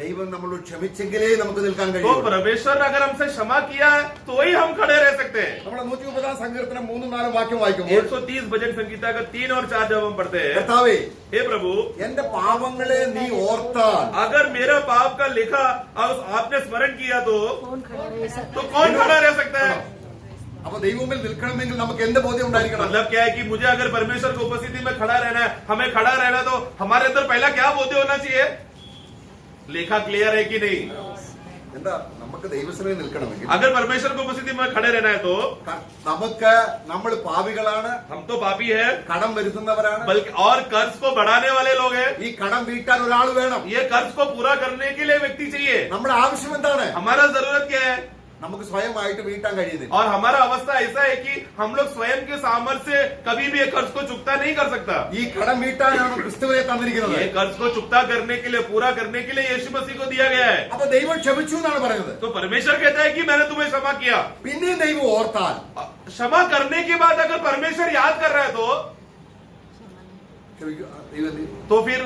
ദൈവം നമ്മളോട് ക്ഷമിച്ചെങ്കിലേ നമുക്ക് നിൽക്കാൻ तो കഴിയും. परमेश्वर ने अगर हमसे क्षमा किया है तो ही हम खड़े रह सकते हैं. നമ്മുടെ 130 സങ്കീർത്തനം 3-4 വാക്യം വായിക്കുമ്പോൾ, 130 भजन संगीता का 3 और 4 जब हम पढ़ते हैं, കർത്താവേ हे प्रभु എന്റെ പാപങ്ങളെ നീ ഓർത്താൽ अगर मेरा पाप का लेखा आपने स्मरण किया तो कौन खड़ा रह सकता तो कौन खड़ा रह सकता है? അപ്പൊ ദൈവമുമ്പിൽ നിൽക്കണമെങ്കിൽ നമുക്ക് എന്ത് ബോധ്യം ഉണ്ടായിരിക്കണം? मतलब क्या है कि मुझे अगर परमेश्वर की उपस्थिति में खड़ा रहना है, हमें खड़ा रहना तो हमारे अंदर पहला क्या बोध्य होना चाहिए? लेखा क्लियर है कि नहीं? എന്താ? നമുക്ക് ദൈവസന്നിധിയിൽ നിൽക്കണമെങ്കിൽ अगर परमेश्वर की उपस्थिति में खड़े रहना है तो നമുക്ക് നമ്മൾ പാപികളാണ്, हम तो पापी है, കടം വരുത്തുന്നവരാണ്. बल्कि और कर्ज को बढ़ाने वाले लोग हैं. ഈ കടം വീട്ടാൻ ഒരാൾ വേണം. ये कर्ज को पूरा करने के लिए व्यक्ति चाहिए. നമ്മുടെ ആവശ്യം എന്താണ്? हमारा जरूरत क्या है? നമുക്ക് സ്വയമായിട്ട് വീട്ടാൻ കഴിയുന്നില്ല. और हमारा अवस्था ऐसा है कि हम लोग स्वयं के सामर्थ्य से कभी भी एक कर्ज को चुकता नहीं कर सकता. ഈ കടം വീട്ടാനാണ് ക്രിസ്തുവിനെ തന്നിരിക്കുന്നത്. ये कर्ज को चुकता करने के लिए, पूरा करने के लिए यीशु मसीह को दिया गया है. അപ്പൊ ദൈവം ക്ഷമിച്ചു എന്നാണ് പറയുന്നത്. तो परमेश्वर कहता है कि मैंने तुम्हें क्षमा किया. പിന്നെയും ദൈവം ഓർത്താൽ, क्षमा करने के बाद अगर परमेश्वर याद कर रहा है तो फिर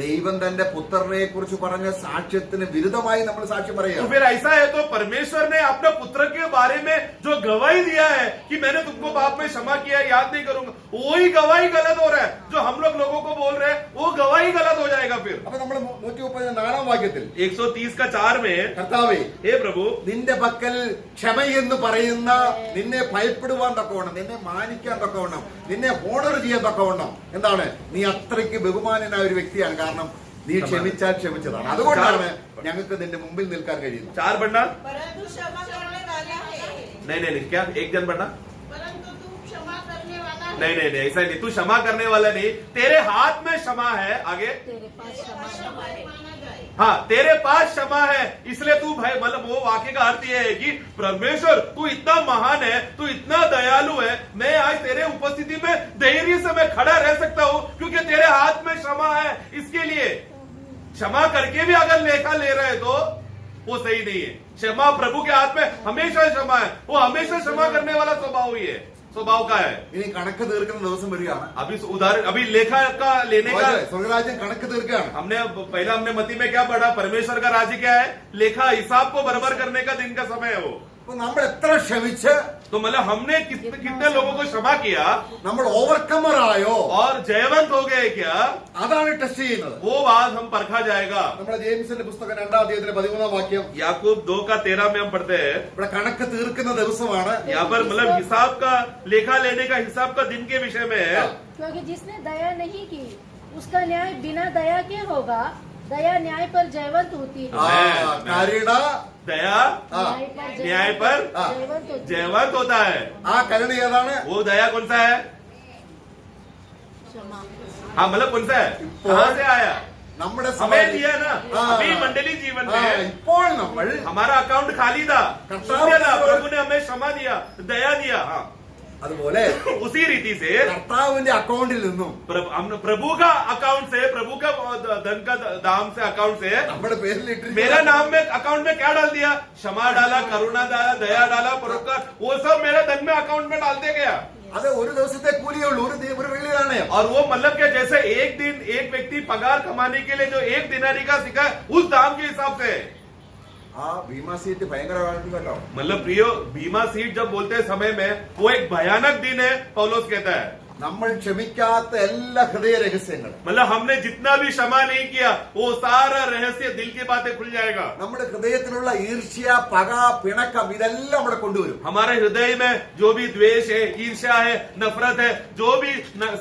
ദൈവം തന്റെ പുത്രനെ കുറിച്ച് പറഞ്ഞ സാക്ഷ്യത്തിന് വിരുദ്ധമായി നമ്മൾ സാക്ഷ്യം तो പറയുക. फिर ऐसा है तो परमेश्वर ने अपने पुत्र के बारे में जो गवाही दिया है कि मैंने तुमको बाप में क्षमा किया, याद नहीं करूंगा, वही गवाही गलत हो रहा है. जो हम लोगों को बोल रहे हैं वो गवाही गलत हो जाएगा. फिर അപ്പൊ നമ്മൾ 134 വാക്യത്തിൽ 130 का 4 में, കർത്താവേ, हे प्रभु, നിന്റെ പക്കൽ ക്ഷമയെന്ന് പറയുന്ന, നിന്നെ ഭയപ്പെടുവാൻ തക്കവണ്ണം, നിന്നെ മാനിക്കാൻ തക്കവണ്ണം, നിന്നെ ഓണർ ചെയ്യാൻ തക്കവണ്ണം, എന്താണ്, നീ അത്രയ്ക്ക് ബഹുമാനനായ ഒരു വ്യക്തിയാണ്. കാരണം നീ ക്ഷമിച്ചാൽ ക്ഷമിച്ചതാണ്. അതുകൊണ്ടാണ് ഞങ്ങൾക്ക് നിന്റെ മുമ്പിൽ നിൽക്കാൻ കഴിയുന്നത്. 4 बढ़ना, परंतु क्षमा करने वाला है. नहीं क्या एक जन बढ़ना, परंतु तू क्षमा करने वाला है. नहीं ऐसा नहीं, तू क्षमा करने वाला नहीं, तेरे हाथ में क्षमा है. आगे, तेरे पास क्षमा क्षमा माना जाए. हाँ, तेरे पास क्षमा है, इसलिए तू भाई, मतलब वो वाक्य का अर्थ ये है कि परमेश्वर तू इतना महान है, तू इतना दयालु है, मैं आज तेरे उपस्थिति में धैर्य से मैं खड़ा रह सकता हूँ क्योंकि तेरे हाथ में क्षमा है. इसके लिए क्षमा करके भी अगर लेखा ले रहे तो वो सही नहीं है. क्षमा प्रभु के हाथ में हमेशा क्षमा है, वो हमेशा क्षमा करने वाला स्वभाव ही है, स्वभाव का है. ഇനി കണക്ക് തീർക്കുന്ന ദിവസം വരികയാണ്. अभी उदाहरण, अभी लेखा का लेने का, സ്വർഗരാജ്യം കണക്ക് തീർക്കുകയാണ്. हमने मत्ती में क्या पढ़ा, परमेश्वर का राज्य क्या है, लेखा हिसाब को बराबर करने का दिन का समय है वो. അപ്പൊ നമ്മൾ എത്ര ക്ഷമിച്ച്, तो मतलब हमने कितने लोगों को क्षमा किया നമ്മൾ ഓവർകമറായോ, और जयवंत हो गए क्या, അതാണ് ടെസ്റ്റ് ചെയ്യുന്നത്. वो बात हम परखा जाएगा. നമ്മുടെ ജെയിംസിന്റെ പുസ്തകം 2-ാം അധ്യായത്തിലെ 13-ാം വാക്യം. याकूब 2:13 में हम पढ़ते हैं, ഇവിടെ കണക്ക് തീർക്കുന്ന ദിവസമാണ്. यहाँ पर मतलब हिसाब का, लेखा लेने का, हिसाब का दिन के विषय में है. क्योंकि जिसने दया नहीं की उसका न्याय बिना दया के होगा. दया न्याय पर जयवंत होती है. കരുണ दया हाँ। न्याय पर जयवंत होती है. जयवंत होता है. ആ കരുണ ഏതാണ്? वो दया कौन सा है, क्षमा. हाँ मतलब कौन सा है, कहाँ से आया, നമ്മുടെ हमें दिया ना. हाँ। अभी मंडली जीवन में ഇപ്പോൾ നമ്മൾ हमारा अकाउंट खाली था, शून्य था, प्रभु ने हमें क्षमा दिया, दया दिया. हाँ, അതുപോലെ उसी रीति से കർത്താവിന്റെ അക്കൗണ്ടിൽ നിന്നും प्रभु का अकाउंट से, प्रभु का धन का दाम से, अकाउंट से നമ്മുടെ പേരിൽ मेरा नाम में अकाउंट में क्या डाल दिया, क्षमा डाला, करुणा डाला, दया डाला, परोपकार, वो सब मेरे धन में अकाउंट में डालते गया. അത് ഒരു ദിവസത്തെ കൂലിയേ ഉള്ളൂ, ഒരു വെള്ളി നാണയം. और वो मतलब क्या, जैसे एक दिन एक व्यक्ति पगार कमाने के लिए जो 1 दिनारी का सिक्का है, उस दाम के हिसाब से. ആ ഭീമാ സീറ്റ് ഭയങ്കരമായിട്ട് കേട്ടോ. मतलब प्रियो, बीमा सीट जब बोलते हैं समय में, वो एक भयानक दिन है, पौलुस कहता है. നമ്മൾ ക്ഷമിക്കാത്ത എല്ലാ ഹൃദയ രഹസ്യങ്ങളും, मतलब हमने जितना भी क्षमा नहीं किया, वो सारा रहस्य, दिल की बातें खुल जाएगा. നമ്മുടെ ഹൃദയത്തിലുള്ള ഈർഷ്യ, പക, പിണക്കം, ഇതെല്ലാം അവിടെ കൊണ്ടുവരും. हमारे हृदय में जो भी द्वेष है, ईर्ष्या है, नफरत है, जो भी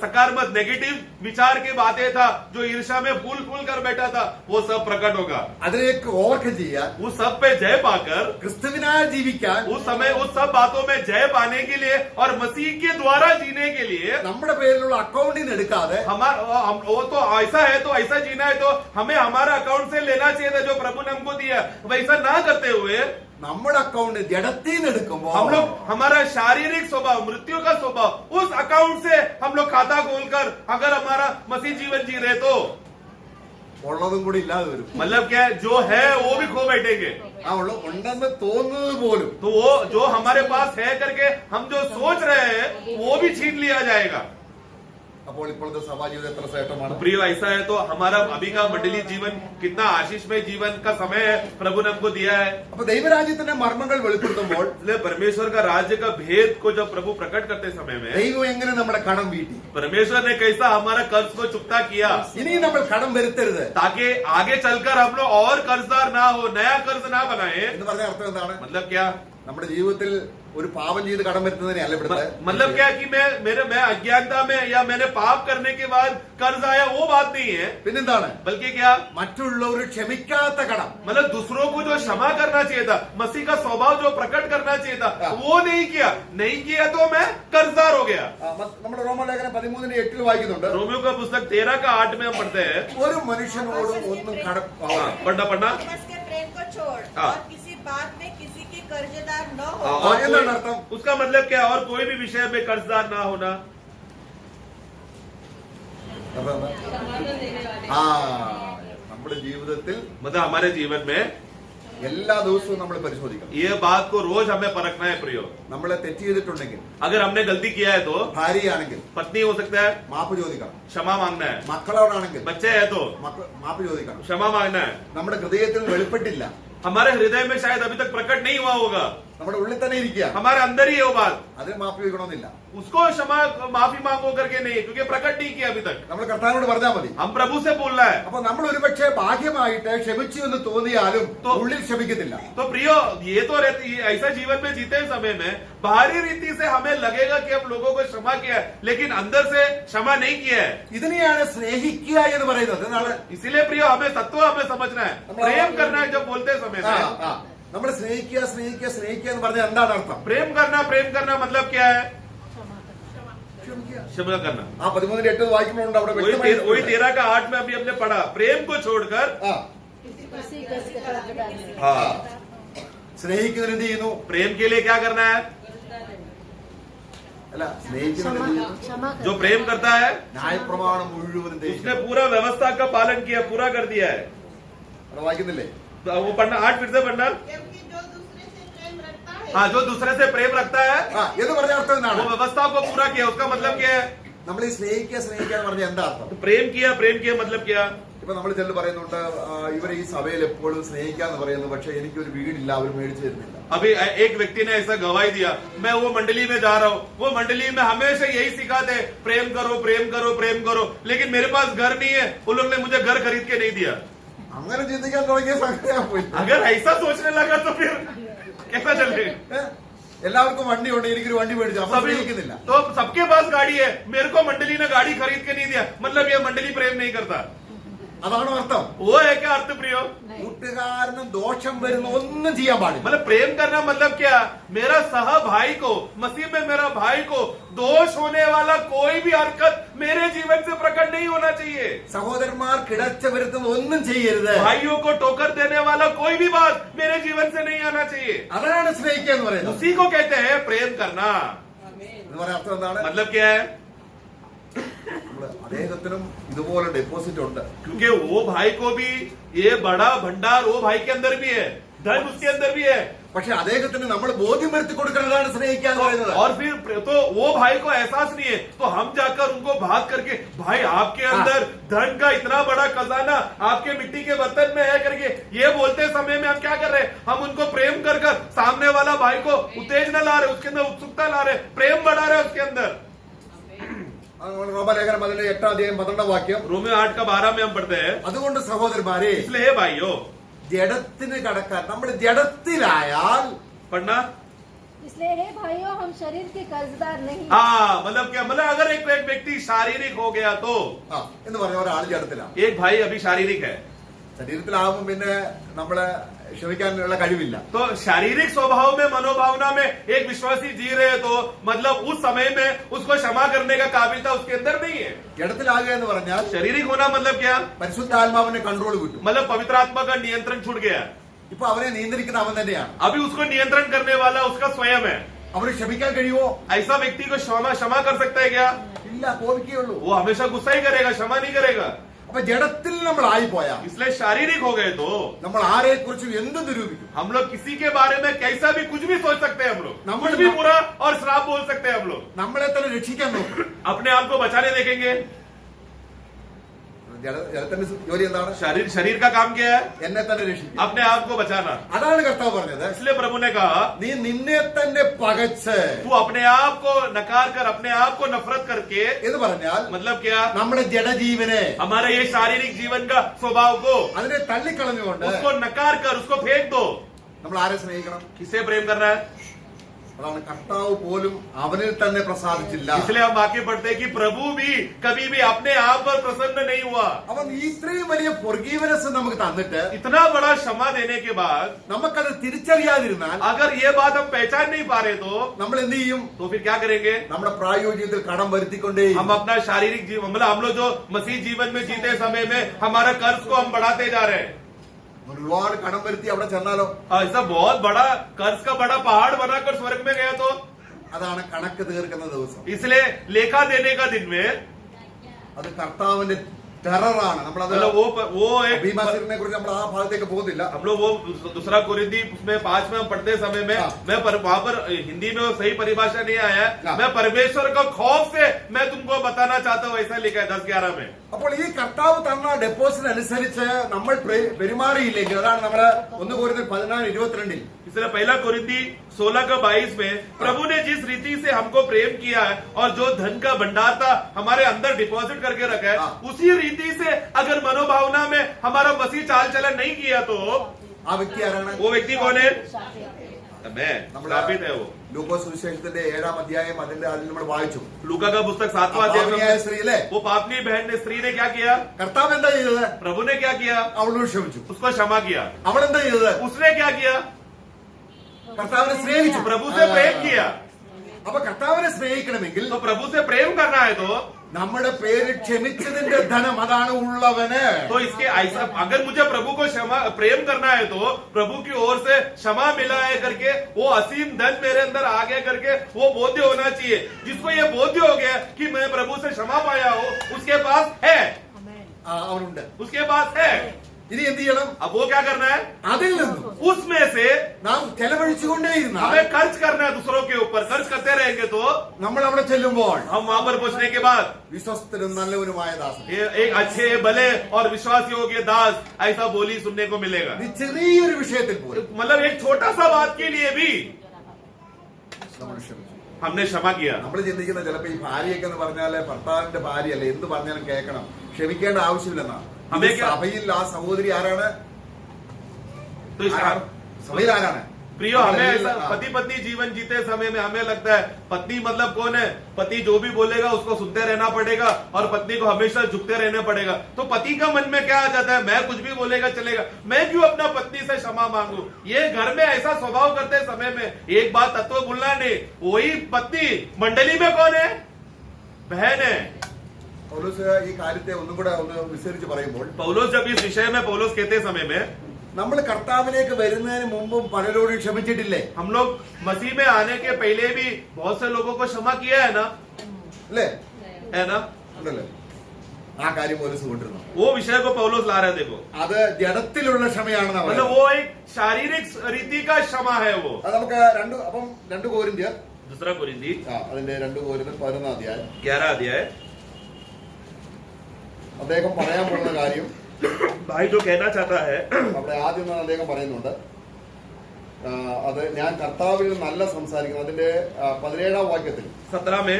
सकारात्मक नेगेटिव विचार की बातें था, जो ईर्ष्या में फूल कर बैठा था, वो सब प्रकट होगा. അതിലേക്ക് ഓവർകം ചെയ്യാൻ, उस सब पे जय पाकर, ക്രിസ്തുവിനാൽ ജീവിക്കാൻ, उस समय उस सब बातों में जय पाने के लिए और मसीह के द्वारा जीने के लिए നമ്മുടെ പേരിലുള്ള അക്കൗണ്ടിൽ നിന്ന് എടുക്കാതെ, वो तो ऐसा है, तो ऐसा जीना है तो हमें हमारा अकाउंट से लेना चाहिए था जो प्रभु ने हमको दिया. वैसा ना करते हुए നമ്മുടെ അക്കൗണ്ട് ജഡത്തിൽ നിന്ന് എടുക്കുമ്പോൾ हम लोग हमारा शारीरिक स्वभाव, मृत्यु का स्वभाव, उस अकाउंट से हम लोग खाता खोलकर अगर हमारा मसीह जीवन जी रहे तो ഉള്ളതും കൂടി ഇല്ലാതെ വരും. मतलब क्या है, जो है वो भी खो बैठेंगे. ആ ഉണ്ടെന്ന് തോന്നുന്നത് പോലും तो वो जो हमारे पास है करके हम जो सोच रहे हैं वो भी छीन लिया जाएगा. അപ്പോൾ ഇപ്പോഴത്തെ സഭാജീവിതം എത്ര ശ്രേഷ്ഠമാണ്. प्रिय, ऐसा है तो हमारा अभी का मंडली जीवन कितना आशीषमय जीवन का समय है, प्रभु ने हमको दिया है. അപ്പൊ ദൈവരാജ്യത്തിന്റെ മർമ്മങ്ങൾ വെളിപ്പെടുത്തുമ്പോൾ इसलिए परमेश्वर का राज्य का भेद को जब प्रभु प्रकट करते समय में, ദൈവം എങ്ങനെ നമ്മുടെ കടം വീട്ടി, परमेश्वर ने कैसा हमारा कर्ज को चुकता किया, ഇനിയും നമ്മൾ കടം വരുത്തരുത് ताकि आगे चलकर हम लोग और कर्जदार ना हो, नया कर्ज ना बनाए. എന്ന് പറഞ്ഞ അർത്ഥം എന്താണ്? मतलब क्या, നമ്മുടെ ജീവിതത്തിൽ ഒരു പാപം ചെയ്ത് കടം വരുത്തുന്നതിനെ അല്ല ഇവിടുത്തെ. मतलब क्या कि मैं अज्ञानता में या मैंने पाप करने के बाद कर्ज आया, वो बात नहीं है. പിന്നെന്താണ്? बल्कि क्या, മറ്റുള്ളവർ ക്ഷമിക്കാത്ത കടം. मतलब दूसरों को जो क्षमा करना चाहिए था, मसीह का स्वभाव जो प्रकट करना चाहिए था, वो नहीं किया तो मैं कर्जदार हो गया. നമ്മുടെ റോമലേഖനം 13:8 വായിക്കുന്നുണ്ട്. रोमियो का पुस्तक 13:8 में हम पढ़ते हैं. ഒരു മനുഷ്യനോടും ഒന്നും കടം पढ़ना आपस के प्रेम को छोड़ हाँ। और किसी बात में किसी की कर्जदार न हो। और എന്താണ് അർത്ഥം? उसका मतलब क्या? और कोई भी विषय में कर्जदार ना होना। ആ നമ്മുടെ ജീവിതത്തിൽ मतलब हमारे जीवन में എല്ലാ ദിവസവും നമ്മൾ പരിശോധിക്കണം. ये बात को रोज हमें परखना है प्रियो। നമ്മളെ തെറ്റ് ചെയ്തിട്ടുണ്ടെങ്കിൽ, अगर हमने गलती किया है तो ഭാര്യയാണെങ്കിൽ पत्नी हो सकता है, മാപ്പ് ചോദിക്കണം. क्षमा मांगना है। മക്കളോടാണെങ്കിൽ बच्चे है तो മാപ്പ് ചോദിക്കണം. क्षमा मांगना है। നമ്മുടെ ഹൃദയത്തിൽ വെളിപ്പെട്ടില്ല, हमारे हृदय में शायद अभी तक प्रकट नहीं हुआ होगा, നമ്മുടെ ഉള്ളിൽ തന്നെ ഇരിക്കുക, हमारे अंदर ही है वो बात। അതിന് മാപ്പ് ചോദിക്കണമെന്നില്ല. उसको क्षमा माफी मांगो करके नहीं, क्योंकि प्रकट नहीं किया अभी तक। നമ്മൾ കർത്താവിനോട് പറഞ്ഞാൽ മതി. हम प्रभु से बोलना है। അപ്പൊ നമ്മൾ ഒരുപക്ഷെ ഭാഗ്യമായിട്ട് ക്ഷമിച്ചു എന്ന് തോന്നിയാലും ഉള്ളിൽ ക്ഷമിക്കത്തില്ല. तो प्रियो, ये तो रहती ऐसा जीवन में जीते समय में बाहरी रीति से हमें लगेगा कि हम लोगों को क्षमा किया है, लेकिन अंदर से क्षमा नहीं किया है। ഇതിനെയാണ് സ്നേഹിക്കുക എന്ന് പറയുന്നത്. എന്നാണ് इसीलिए प्रियो, हमें तत्व हमें समझना है, प्रेम करना है। जब बोलते समय में നമ്മൾ സ്നേഹിക്കുക സ്നേഹിക്കുക സ്നേഹിക്കുക എന്ന് പറഞ്ഞാൽ എന്താണ് അർത്ഥം? प्रेम करना मतलब क्या है? क्षमा करना। 13:8 വായിക്കുന്നുണ്ട് അവിടെ വ്യക്തമായി. वही 13 का 8 में अभी हमने पढ़ा, प्रेम को छोड़कर ആ, उसी कर्ज के कर्जदार नहीं। हाँ, സ്നേഹിക്കുന്നതിന് എന്ത് ചെയ്യുന്നു? प्रेम के लिए क्या करना है? അല്ല, സ്നേഹിക്കുന്നതിന് എന്ത് ചെയ്യുന്നു? क्षमा जो प्रेम करता है ന്യായപ്രമാണം മുഴുവനും उसने ദേശിക്കുന്നു. पूरा व्यवस्था का पालन किया, पूरा कर दिया है। അവിടെ വായിക്കുന്നില്ലേ? तो वो पढ़ना 8 फिर से पढ़ना। क्योंकि जो दूसरे से प्रेम रखता है हाँ, जो दूसरे से प्रेम रखता है എന്ന് പറഞ്ഞ അർത്ഥം वो എന്താണ്? व्यवस्था को पूरा किया, उसका मतलब क्या है? നമ്മൾ ഈ സ്നേഹിക്കുക സ്നേഹിക്കുക എന്ന് പറഞ്ഞാൽ എന്താ അർത്ഥം? तो प्रेम किया मतलब क्या? ഇപ്പൊ നമ്മൾ ചിലർ പറയുന്നുണ്ട്, ഇവർ ഈ സഭയിൽ എപ്പോഴും സ്നേഹിക്കാന്ന് പറയുന്നു, പക്ഷെ എനിക്കൊരു വീടില്ല, അവർ മേടിച്ചു തരുന്നില്ല. अभी एक व्यक्ति ने ऐसा गवाही दिया, मैं वो मंडली में जा रहा हूँ, वो मंडली में हमेशा यही सिखाते हैं, प्रेम करो प्रेम करो प्रेम करो, लेकिन मेरे पास घर नहीं है, वो लोग ने मुझे घर खरीद के नहीं दिया। അങ്ങനെ ചിന്തിക്കാൻ തുടങ്ങിയ സംഗതിയാ പോയി. अगर ऐसा सोचने लगा तो फिर कैसा चलेगा? എല്ലാവർക്കും വണ്ടിയുണ്ട്, എനിക്കൊരു വണ്ടി മേടിച്ചു, അപ്പൊ സ്നേഹിക്കുന്നില്ല. तो सबके पास गाड़ी है, मेरे को मंडली ने गाड़ी खरीद के नहीं दिया, मतलब ये मंडली प्रेम नहीं करता। അതാണോ അർത്ഥം? वो है क्या अर्थ प्रियो? കൂട്ടുകാരനും ദോഷം വരുന്ന ഒന്നും ചെയ്യാൻ പാടില്ല. मतलब प्रेम करना मतलब क्या? मेरा सह भाई को, मसीह में मेरा भाई को दोष होने वाला कोई भी हरकत मेरे जीवन से प्रकट नहीं होना चाहिए। സഹോദരന്മാർ കിടച്ച വരുത്തുന്ന ഒന്നും ചെയ്യരുത്. भाइयों को टोकर देने वाला कोई भी बात मेरे जीवन से नहीं आना चाहिए। അതാണ് സ്നേഹിക്കുക എന്ന് പറയുന്നത്. उसी को कहते हैं प्रेम करना। എന്ന് പറയാൻ അർത്ഥം എന്താണ്? मतलब क्या है? അദ്ദേഹത്തിനും ഇതുപോലെ ഡെപ്പോസിറ്റ് ഉണ്ട്. क्योंकि वो भाई को भी ये बड़ा भंडार वो भाई के अंदर भी है, धन उसके अंदर भी है, പക്ഷെ അദ്ദേഹത്തിന് നമ്മൾ ബോധ്യം വരുത്തി കൊടുക്കുന്നതാണ് സ്നേഹിക്കുക എന്ന് പറയുന്നത്. और फिर तो वो भाई को एहसास नहीं है, तो हम जाकर उनको बात करके, भाई आपके अंदर धन का इतना बड़ा खजाना आपके मिट्टी के बर्तन में है करके ये बोलते समय में हम क्या कर रहे हैं? हम उनको प्रेम कर सामने वाला भाई को उत्तेजना ला रहे, उसके अंदर उत्सुकता ला रहे, प्रेम बढ़ा रहे उसके अंदर। റോമലേഖനം 8:12 रोमियो 8 का 12 में हम पढ़ते हैं, അതുകൊണ്ട് സഹോദരന്മാരെ, इसलिए भाइयों ജഡത്തിന് കടക്കാൻ നമ്മൾ ജഡത്തിലായാൽ पढ़ना। इसलिए हे भाइयों, हम शरीर के कर्जदार नहीं। हाँ, मतलब क्या? मतलब अगर एक व्यक्ति शारीरिक हो गया तो എന്ന് പറഞ്ഞ ഒരാൾ ജഡത്തിലാണ്. एक भाई अभी शारीरिक है, ശരീരത്തിലാവുമ്പോൾ പിന്നെ നമ്മള് ക്ഷമിക്കാനുള്ള കഴിവില്ല. तो शारीरिक स्वभाव में मनोभावना में एक विश्वासी जी रहे तो मतलब उस समय में उसको क्षमा करने का काबिलियत उसके अंदर नहीं है। ജഡത്തിലാകുക എന്ന് പറഞ്ഞാൽ शारीरिक होना मतलब क्या? പരിശുദ്ധാത്മാവിന്റെ കൺട്രോൾ കിട്ടും. मतलब पवित्र आत्मा का नियंत्रण छूट गया, ഇപ്പൊ അവനെ നിയന്ത്രിക്കുന്ന അവൻ തന്നെയാണ്. अभी उसको नियंत्रण करने वाला उसका स्वयं है। അവന് ക്ഷമിക്കാൻ കഴിയുമോ? ऐसा व्यक्ति को क्षमा कर सकता है क्या? ഇല്ല, കോപിക്കുകയുള്ളൂ. वो हमेशा गुस्सा ही करेगा, क्षमा नहीं करेगा। അപ്പൊ ജഡത്തിൽ നമ്മൾ ആയിപ്പോയാൽ इसलिए शारीरिक हो गए तो നമ്മൾ ആരെ കുറിച്ചും എന്ത് നിരൂപിക്കും? हम लोग किसी के बारे में कैसा भी कुछ भी सोच सकते हैं, हम लोग नम्बर- कुछ भी बुरा और श्राप बोल सकते हैं, हम लोग നമ്മളെ തന്നെ രക്ഷിക്കാൻ നോക്കും. अपने आप को बचाने देखेंगे। ജഡത്തിന്റെ ജോലി എന്താണ്? शरीर का काम क्या है? എന്നെ തന്നെ രക്ഷിക്കും. अपने आप को बचाना। അതാണ് കർത്താവ് പറഞ്ഞത്. इसलिए प्रभु ने कहा, നീ നിന്നെ തന്നെ പകച്ച് तू अपने आप को नकार कर, अपने आप को नफरत करके, എന്ന് പറഞ്ഞാൽ मतलब क्या? നമ്മുടെ ജഡജീവനെ हमारे ये शारीरिक जीवन का स्वभाव को അതിനെ തള്ളിക്കളഞ്ഞുകൊണ്ട് उसको नकार कर, उसको फेंक दो। നമ്മൾ ആരെ സ്നേഹിക്കണം? किससे प्रेम करना है? അതാണ് കർത്താവ് പോലും അവനിൽ തന്നെ പ്രസാദിച്ചില്ല. इसलिए हम वाक्य पढ़ते हैं कि प्रभु भी कभी भी अपने आप पर प्रसन्न नहीं हुआ। അവൻ ഇത്രയും വലിയ forgiveness നമുക്ക് തന്നിട്ട് इतना बड़ा क्षमा देने के बाद നമുക്കത് തിരിച്ചറിയാതിരുന്നാൽ अगर ये बात हम पहचान नहीं पा रहे നമ്മൾ എന്ത് ചെയ്യും? तो फिर क्या करेंगे? നമ്മുടെ പ്രായോഗികത്തിൽ കടം വരുത്തിക്കൊണ്ടേ हम अपना शारीरिक जीवन, मतलब हम लोग जो मसीह जीवन में जीते समय में हमारा कर्ज को हम बढ़ाते जा रहे हैं। ഒരുപാട് കടം വരുത്തി അവിടെ ചെന്നാലോ? ऐसा बहुत बड़ा कर्ज का बड़ा पहाड़ बनाकर स्वर्ग में गया तो അതാണ് കണക്ക് തീർക്കുന്ന ദിവസം. इसलिए लेखा देने का दिन में അത് കർത്താവിന്റെ ടെററാണ്. നമ്മളത് मतलब वो एक ഭീമാസുരനെ കുറിച്ച് നമ്മൾ ആ ഭാഗത്തേക്ക് പോകുന്നില്ല. हम लोग वो दूसरा कुरिन्दी उसमें 5 में हम पढ़ते समय में मैं वहां पर हिंदी में वो सही परिभाषा नहीं आया है. मैं परमेश्वर का खौफ से मैं तुमको बताना चाहता हूँ, ऐसा लिखा है 10-11 में. അപ്പോൾ ഈ കർത്താവ് തന്ന ഡെപ്പോസിറ്റ് അനുസരിച്ച് നമ്മൾ പെരുമാറിയില്ലെങ്കിൽ, അതാണ് നമ്മള് 1 Corinthians 14:22 इसलिए पहला कुरिन्दी 16:22 में प्रभु ने जिस रीति से हमको प्रेम किया है और जो धन का भंडार था हमारे अंदर डिपॉजिट करके रखा है, उसी रीति से अगर मनोभावना में हमारा मसीह चाल चलन नहीं किया तो ആ വ്യക്തി ആരാണ്? वो व्यक्ति कौन है? मैं നമ്മള് स्थापित है वो. ലൂക്കോസ് സുവിശേഷത്തിന്റെ 7-ാം അധ്യായം അതിൽ നമ്മൾ വായിച്ചു. लूका का पुस्तक 7वां अध्याय പാപിനിയായ में സ്ത്രീ അല്ലേ? वो पापनी बहन ने स्त्री ने क्या किया? കർത്താവ് എന്താ ചെയ്തത്? प्रभु ने क्या किया? അവളോട് ക്ഷമിച്ചു. उसको क्षमा किया. അവളെന്താ ചെയ്തത്? उसने क्या किया? കർത്താവിനെ സ്നേഹിച്ചു. प्रभु से प्रेम किया. അപ്പൊ കർത്താവിനെ സ്നേഹിക്കണമെങ്കിൽ तो प्रभु से प्रेम करना है तो നമ്മുടെ പേര് ക്ഷമിച്ചതിന്റെ ധനം അതാണ് ഉള്ളവന്. तो इसके ऐसा अगर मुझे प्रभु को क्षमा प्रेम करना है तो प्रभु की ओर से क्षमा मिला है करके वो असीम धन मेरे अंदर आ गया करके वो बोध्य होना चाहिए. जिसको ये बोध्य हो गया कि मैं प्रभु से क्षमा पाया हूँ, उसके पास है, അവനുണ്ട്. उसके पास है. ഇനി എന്ത് ചെയ്യണം? अब वो क्या करना है? അതിൽ നിന്നും उसमें से നാം ചെലവഴിച്ചുകൊണ്ടേയിരുന്ന हमें खर्च करना है दूसरों के ऊपर. खर्च करते रहेंगे तो നമ്മൾ അവിടെ ചെല്ലുമ്പോൾ हम वहां पर पहुंचने के बाद വിശ്വസ്തരും നല്ലവരുമായ ദാസൻ, एक अच्छे भले और विश्वासी योग्य दास ऐसा बोली सुनने को मिलेगा. ഈ ചെറിയൊരു വിഷയത്തിൽ പോലും मतलब एक छोटा सा बात के लिए भी നമ്മൾ ക്ഷമിച്ചു. हमने क्षमा किया. നമ്മൾ ചിന്തിക്കുന്ന ചിലപ്പോ ഈ ഭാര്യയൊക്കെ എന്ന് പറഞ്ഞാല് ഭർത്താവിന്റെ ഭാര്യയല്ലേ, എന്ത് പറഞ്ഞാലും കേൾക്കണം, ക്ഷമിക്കേണ്ട ആവശ്യമില്ലെന്നാ. അമ്മയ്ക്ക് സഭയിൽ ആ സഹോദരി ആരാണ്? तो इस സഭയിൽ ആരാണ്? प्रियो हमें ऐसा पति पत्नी जीवन जीते समय में हमें लगता है पत्नी मतलब कौन है? पति जो भी बोलेगा उसको सुनते रहना पड़ेगा और पत्नी को हमेशा झुकते रहना पड़ेगा. तो पति का मन में क्या आ जाता है? मैं कुछ भी बोलेगा चलेगा, मैं क्यों अपना पत्नी से क्षमा मांगू? ये घर में ऐसा स्वभाव करते समय में एक बात तत्व भूलना नहीं. वही पत्नी मंडली में कौन है? बहन है. പൗലോസ് ഈ കാര്യത്തെ ഒന്നും കൂടെ ഒന്ന് വിസ്തരിച്ച് പറയുമ്പോൾ, पौलुस जब इस विषय में पौलुस कहते समय में നമ്മൾ കർത്താവിലേക്ക് വരുന്നതിന് മുമ്പും പലരോടും ക്ഷമിച്ചിട്ടില്ലേ? हम लोग मसीह में आने के पहले भी बहुत से लोगों को क्षमा किया है ना? അല്ലേ? है ना? ഉണ്ടല്ലേ? ആ കാര്യം പൗലോസ് കൊണ്ടിരുന്നു. वो विषय को पौलुस ला रहे. देखो അത് ജഡത്തിലുള്ള ക്ഷമയാണെന്ന് मतलब പറയുന്നത്. वो एक शारीरिक रीति का क्षमा है. वो അത് നമുക്ക് 2 Corinthians दूसरा कुरिन्दी അതിന്റെ 2 Corinthians 11-ാം അധ്യായം 11 अध्याय അദ്ദേഹം പറയാൻ പോകുന്ന കാര്യം भाई जो कहना चाहता है അവിടെ ആദ്യം തന്നെ അദ്ദേഹം പറയുന്നുണ്ട്, അത് ഞാൻ കർത്താവിൽ നല്ല സംസാരിക്കുന്നു. അതിന്റെ 17-ാം വാക്യത്തിൽ 17 में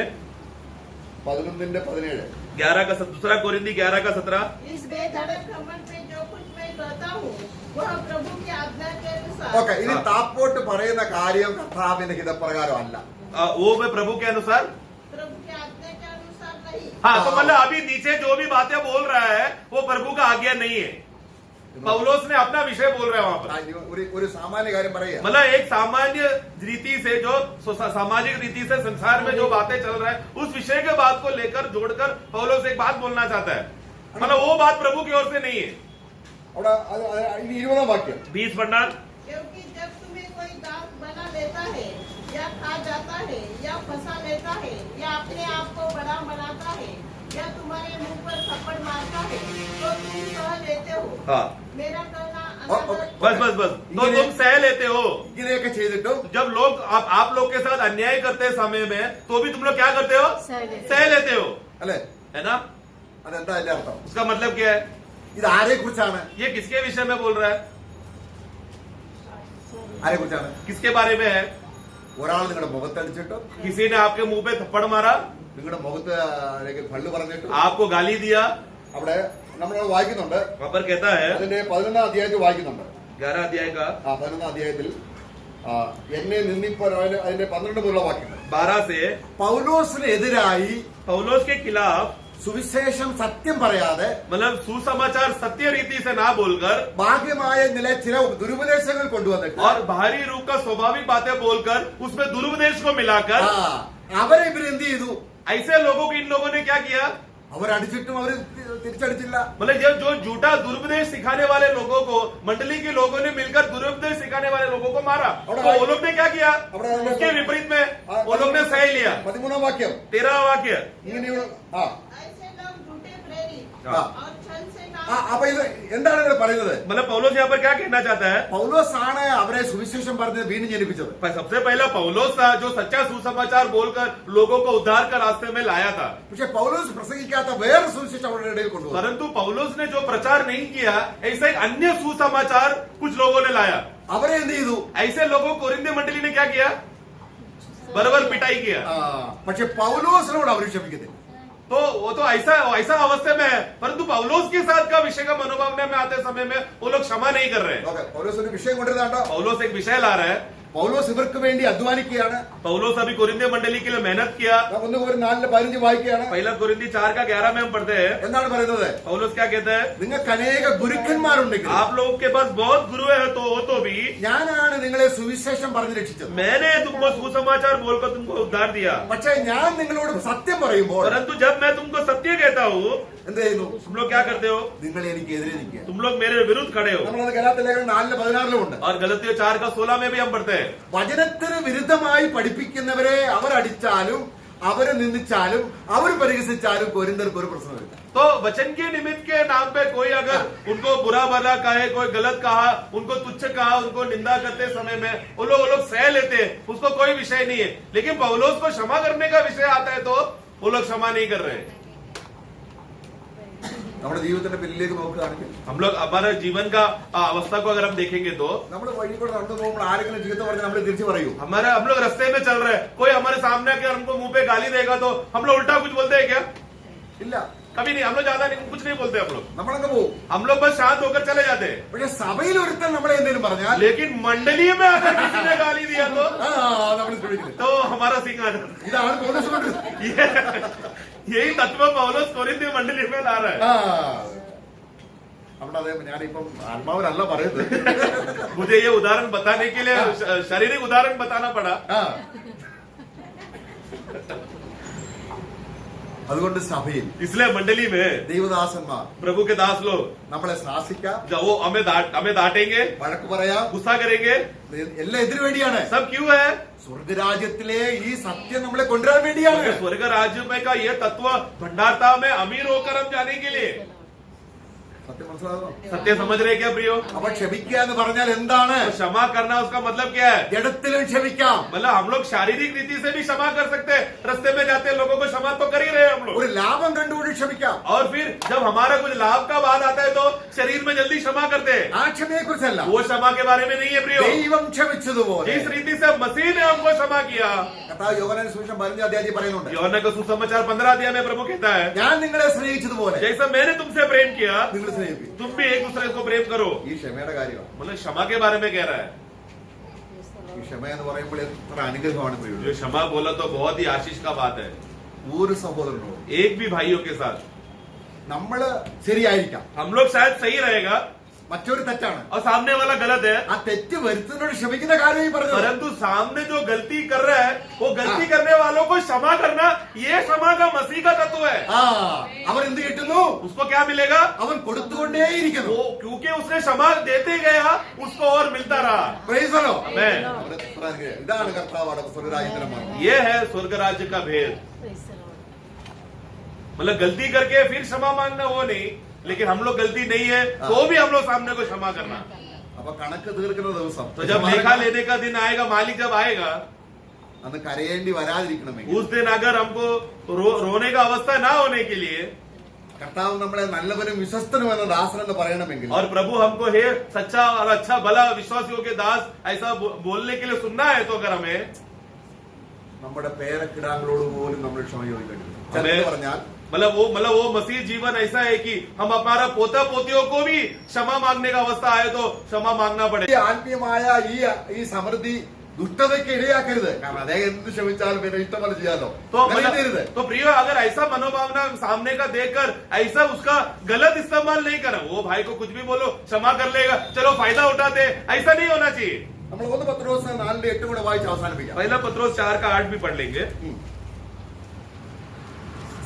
11:17 11 का दूसरा कुरिन्दी 11 का 17 इस बेधड़क घमंड पे जो कुछ मैं कहता हूँ वह प्रभु की आज्ञा के अनुसार. ഓക്കെ, ഇനി താപ്പോട്ട് പറയുന്ന കാര്യം കർത്താവിന്റെ ഹിതപ്രകാരം അല്ല. वो मैं प्रभु के अनुसार. प्रभु की आज्ञा के अनुसार नहीं. हाँ तो मतलब अभी नीचे जो भी बातें बोल रहा है वो प्रभु का आज्ञा नहीं है. पौलुस ने अपना विषय बोल रहा है वहां पर. ഒരു സാമാന്യ കാര്യം പറയുക. मतलब एक सामान्य रीति से जो सामाजिक रीति से संसार में जो बातें चल रहा है उस विषय के बात को लेकर जोड़कर पौलुस एक बात बोलना चाहता है. मतलब वो बात प्रभु की ओर से नहीं है. അവിടെ 20-ാം വാക്യം 20 पढ़ना. क्योंकि जब तुम्हें कोई दास बना लेता है या खा जाता है या फंसा लेता है या अपने आप को बड़ा बनाता है या तुम्हारे मुंह पर थप्पड़ मारता है तो तुम सह लेते हो. हाँ मेरा कहना बस बस बस तो तुम सह लेते हो. ഇങ്ങനെയൊക്കെ ചെയ്തിട്ടും जब लोग आप लोग के साथ अन्याय करते समय में तो भी तुम लोग क्या करते हो? सह लेते हो. അല്ലെ? है ना? അതെന്താ അതിന്റെ അർത്ഥം? उसका मतलब क्या है? ഇത് ആരെ കുറിച്ചാണ്? ये किसके विषय में बोल रहा है? ആരെ കുറിച്ചാണ്? किसके बारे में है? ഒരാൾ നിങ്ങളുടെ മുഖത്തടിച്ചിട്ടോ, किसी ने आपके मुंह पे थप्पड़ मारा, നിങ്ങളുടെ മുഖത്ത് പള്ളു പറഞ്ഞിട്ടോ, आपको गाली दिया. അവിടെ നമ്മൾ വായിക്കുന്നുണ്ട്. वहां पर कहता है അതിന്റെ 11-ാം അധ്യായത്തിൽ വായിക്കുന്നുണ്ട്. 11 अध्याय का 11-ാം അധ്യായത്തിൽ എന്നെ നിന്ദിപ്പാൻ അതിന്റെ 12 മുതലുള്ള വാക്യങ്ങൾ 12 से പൗലോസിനെതിരായി पौलुस के खिलाफ സുവിശേഷം സത്യം പറയാതെ मतलब सुसमाचार सत्य रीति से ना बोलकर ഭാഗ്യമായ നില ചില ദുരുപദേശങ്ങൾ കൊണ്ടുവന്നിട്ട് और बाहरी रूप का स्वाभाविक बातें बोलकर उसमें दुरुपदेश को मिलाकर അവരെ ഇവരെന്ത് ചെയ്തു? ऐसे लोगों को इन लोगों ने क्या किया? അവരടിച്ചിട്ടും അവര് തിരിച്ചടിച്ചില്ല. मतलब जो झूठा दुरुपदेश सिखाने वाले लोगों को मंडली के लोगों ने मिलकर दुरुपदेश सिखाने वाले लोगों को मारा, तो वो लोग ने क्या किया? उसके विपरीत में वो लोग ने सह लिया. 13-ാം വാക്യം 13वां वाक्य. ഇങ്ങനെയുള്ള ऐसे लोग झूठे प्रेरित हाँ। और छल से അപ്പൊ ഇത് എന്താണ് ഇവിടെ പറയുന്നത്? मतलब पौलोस यहाँ पर क्या कहना चाहता है? പൗലോസ് ആണ് അവരെ സുവിശേഷം പറഞ്ഞത് വീണ്ടും ജനിപ്പിച്ചത്. सबसे पहला पौलोस था जो सच्चा सुसमाचार बोलकर लोगों को उद्धार का रास्ते में लाया था. പക്ഷെ പൗലോസ് പ്രസംഗിക്കാത്ത വേറെ സുവിശേഷം അവരുടെ ഇടയിൽ കൊണ്ടുവന്നു. परंतु पौलोस ने जो प्रचार नहीं किया, ऐसा एक अन्य सुसमाचार कुछ लोगों ने लाया. അവരെ എന്ത് ചെയ്തു? ऐसे लोगों को कोरिन्थ मंडली ने क्या किया? बराबर पिटाई किया. പക്ഷെ പൗലോസിനോട് അവർ ക്ഷമിക്കത്തില്ല. तो वो तो ऐसा अवस्था में है, परंतु पौलोस के साथ का विषय का मनोभावना में आते समय में वो लोग क्षमा नहीं कर रहे. പൗലോസ് ഒരു വിഷയം കൊണ്ടുവരുന്നുണ്ടോ? पौलोस एक विषय ला रहा है. പൗലോസ് ഇവർക്ക് വേണ്ടി അധ്വാനിക്കുകയാണ്. पौलोस अभी कोरिन्थ मंडली के लिए मेहनत किया. 1-4-15 വായിക്കുകയാണ്. पहला कोरिन्थी 4:11 में हम पढ़ते हैं. എന്താണ് പറയുന്നത്? पौलोस क्या कहता है? നിങ്ങൾക്ക് അനേക ഗുരുക്കന്മാരുണ്ടെങ്കിൽ आप लोगों के पास बहुत गुरु है तो भी ഞാനാണ് നിങ്ങളെ സുവിശേഷം പറഞ്ഞ് രക്ഷിച്ചത്. मैंने तुमको सुसमाचार बोलकर तुमको उद्धार दिया. പക്ഷെ ഞാൻ നിങ്ങളോട് സത്യം പറയുമ്പോൾ परंतु जब मैं तुमको सत्य कहता हूँ, എന്ത് ചെയ്യുന്നു? तुम लोग क्या करते हो? നിങ്ങൾ എനിക്ക് എതിരെ നിൽക്കുക. तुम लोग मेरे विरुद्ध खड़े हो. നമ്മളത് ഗലാത്യ ലേഖനം 4:16 ഉണ്ട്. और गलतियों 4:16 में भी हम पढ़ते हैं. വചനത്തിന് വിരുദ്ധമായി പഠിപ്പിക്കുന്നവരെ അവരടിച്ചാലും അവരെ നിന്ദിച്ചാലും അവർ പരിഹസിച്ചാലും കൊരിന്ത്യർക്ക് ഒരു പ്രശ്നമില്ല. तो वचन के निमित्त के नाम पे कोई अगर उनको बुरा भला कहे, कोई गलत कहा, उनको तुच्छ कहा, उनको निंदा करते समय में वो लोग सह लेते हैं, उसको कोई विषय नहीं है. लेकिन पौलोस को क्षमा करने का विषय आता है तो वो लोग क्षमा नहीं कर रहे हैं. നമ്മുടെ ജീവിതത്തിന്റെ പിന്നിലേക്ക് നോക്കുകയാണെങ്കിൽ हम लोग हमारे जीवन का अवस्था को अगर हम देखेंगे तो നമ്മൾ വഴി കൂടെ നടന്നു പോകുമ്പോൾ ആരെങ്കിലും ചീത്ത പറഞ്ഞ് നമ്മൾ തിരിച്ചു പറയൂ? हम लोग रास्ते में चल रहे हैं, कोई हमारे सामने आकर हमको मुंह पे गाली देगा तो हम लोग उल्टा कुछ बोलते हैं क्या? ഇല്ല. कभी नहीं. हम लोग ज्यादा नहीं, कुछ नहीं बोलते हम लोग. നമ്മളങ്ങ് പോകും. हम लोग बस शांत होकर चले जाते हैं. പക്ഷെ സഭയിൽ ഒരുത്തൻ നമ്മളെ എന്തെങ്കിലും പറഞ്ഞാൽ लेकिन मंडली में अगर किसी ने गाली दिया നമ്മൾ ശ്രമിക്കുന്നത്. तो हमारा सिंह आ जाता है. ഇതാണ് പൗലോസ് കൊണ്ടത്. यही तत्व पौलोस कोरिन्थ मंडली में ला रहा है. അവിടെ അതേ ഞാനിപ്പം ആത്മാവിനല്ല പറയുന്നത്. मुझे ये उदाहरण बताने के लिए शारीरिक उदाहरण बताना पड़ा. അതുകൊണ്ട് സഭയിൽ इसलिए मंडली में ദൈവദാസന്മാർ प्रभु के दास लोग നമ്മളെ ശാസിക്കാം, जब वो हमें डांटेंगे, വഴക്ക് പറയാം, गुस्सा करेंगे, എല്ലാം എതിരു വേണ്ടിയാണ്. सब क्यों है? സ്വർഗരാജ്യത്തിലെ ഈ സത്യം നമ്മളെ കൊണ്ടുവരാൻ വേണ്ടിയാണ്. स्वर्ग राज्य में का ये तत्व भंडारता में अमीर होकर हम जाने के लिए. സത്യം മനസ്സിലാകുന്നു? सत्य समझ रहे क्या प्रियो? അപ്പൊ ക്ഷമിക്കുക എന്ന് പറഞ്ഞാൽ എന്താണ്? तो क्षमा करना उसका मतलब क्या है? ജഡത്തിലും ക്ഷമിക്കാം. मतलब हम लोग शारीरिक रीति से भी क्षमा कर सकते हैं. रास्ते में जाते लोगों को क्षमा तो कर ही रहे हैं हम लोग. ഒരു ലാഭം കണ്ടുകൊണ്ട് ക്ഷമിക്കാം. और फिर जब हमारा कुछ लाभ का बात आता है तो शरीर में जल्दी क्षमा करते हैं. ആ ക്ഷമയെ കുറിച്ചല്ല, वो क्षमा के बारे में नहीं है प्रियो. ദൈവം ക്ഷമിച്ചതുപോലെ जिस रीति से मसीह ने हमको क्षमा किया. കർത്താവ് യോഹന്നാന്റെ സുവിശേഷം 15 അധ്യായത്തിൽ പറയുന്നുണ്ട്, यूहन्ना का सुसमाचार 15 अध्याय में प्रभु कहता है, ഞാൻ നിങ്ങളെ സ്നേഹിച്ചതുപോലെ जैसा मैंने तुमसे प्रेम किया നിങ്ങൾ സ്നേഹിക്കും. तुम भी एक दूसरे को प्रेम करो. ഈ ക്ഷമയുടെ കാര്യമാണ്. मतलब क्षमा के बारे में कह रहा है. ഈ ക്ഷമ എന്ന് പറയുമ്പോൾ എത്ര അനുഗ്രഹമാണ് जो പ്രിയപ്പെട്ടവരെ. क्षमा बोला तो बहुत ही आशीष का बात है. ഒരു സഹോദരനോട് एक भी भाइयों के साथ നമ്മള് ശരിയായിരിക്കാം, हम लोग शायद सही रहेगा മറ്റൊരു തെറ്റാണ്, और सामने वाला गलत है, ആ തെറ്റ് വരുത്തുന്നതിനോട് ക്ഷമിക്കുന്ന കാര്യം ഈ പറഞ്ഞത്. परंतु सामने जो गलती कर रहा है वो गलती करने वालों को क्षमा करना, ये क्षमा का मसीह का तत्व है. അവൻ എന്ത് കിട്ടുന്നു? उसको क्या मिलेगा? അവൻ കൊടുത്തുകൊണ്ടേയിരിക്കുന്നു. वो क्योंकि उसने क्षमा देते गया उसको और मिलता रहा. Praise the Lord. Amen. ഇതാണ് കർത്താവ് സ്വർഗരാജ്യത്തിന്റെ മർമ്മം. ये है स्वर्ग राज्य का भेद. मतलब गलती करके फिर क्षमा मांगना वो नहीं, लेकिन हम लोग गलती नहीं है तो भी हम लोग सामने को क्षमा करना. അപ്പൊ കണക്ക് തീർക്കുന്ന ദിവസം तो जब लेखा लेने का दिन आएगा, मालिक जब आएगा, അന്ന് കരയേണ്ടി വരാതിരിക്കണമെങ്കിൽ उस दिन अगर हमको रोने का अवस्था ना होने के लिए, കർത്താവ് നമ്മളെ നല്ലവനും വിശ്വസ്തനും എന്ന ദാസൻ എന്ന് പറയണമെങ്കിൽ और प्रभु हमको हे सच्चा और अच्छा भला विश्वासियों के दास ऐसा बोलने के लिए सुनना है, तो अगर हमें നമ്മുടെ പേരക്കിടാങ്ങളോട് പോലും നമ്മൾ ക്ഷമ ചോദിക്കണം. हमें പറഞ്ഞാൽ मतलब वो मसीह जीवन ऐसा है कि हम हमारा पोता पोतियों को भी क्षमा मांगने का अवस्था आए तो क्षमा मांगना ഈ पड़ेगा. ആത്മീയമായ ഈ സമൃദ്ധി ദുഷ്ടതയ്ക്ക് ഇടയാക്കരുത്. കാരണം അദ്ദേഹം എന്ത് ക്ഷമിച്ചാലും പിന്നെ ഇഷ്ടം പോലെ ചെയ്യാലോ. तो അങ്ങനെ ചെയ്യരുത്. तो प्रिय, अगर ऐसा मनोभावना सामने का देखकर ऐसा उसका गलत इस्तेमाल नहीं करा, वो भाई को कुछ भी बोलो क्षमा कर लेगा, चलो फायदा उठाते, ऐसा नहीं होना चाहिए. നമ്മൾ 1 പത്രോസ് 4:8 കൂടെ വായിച്ച് അവസാനിപ്പിക്കാം. पहला पत्रोस 4:8 भी पढ़ लेंगे.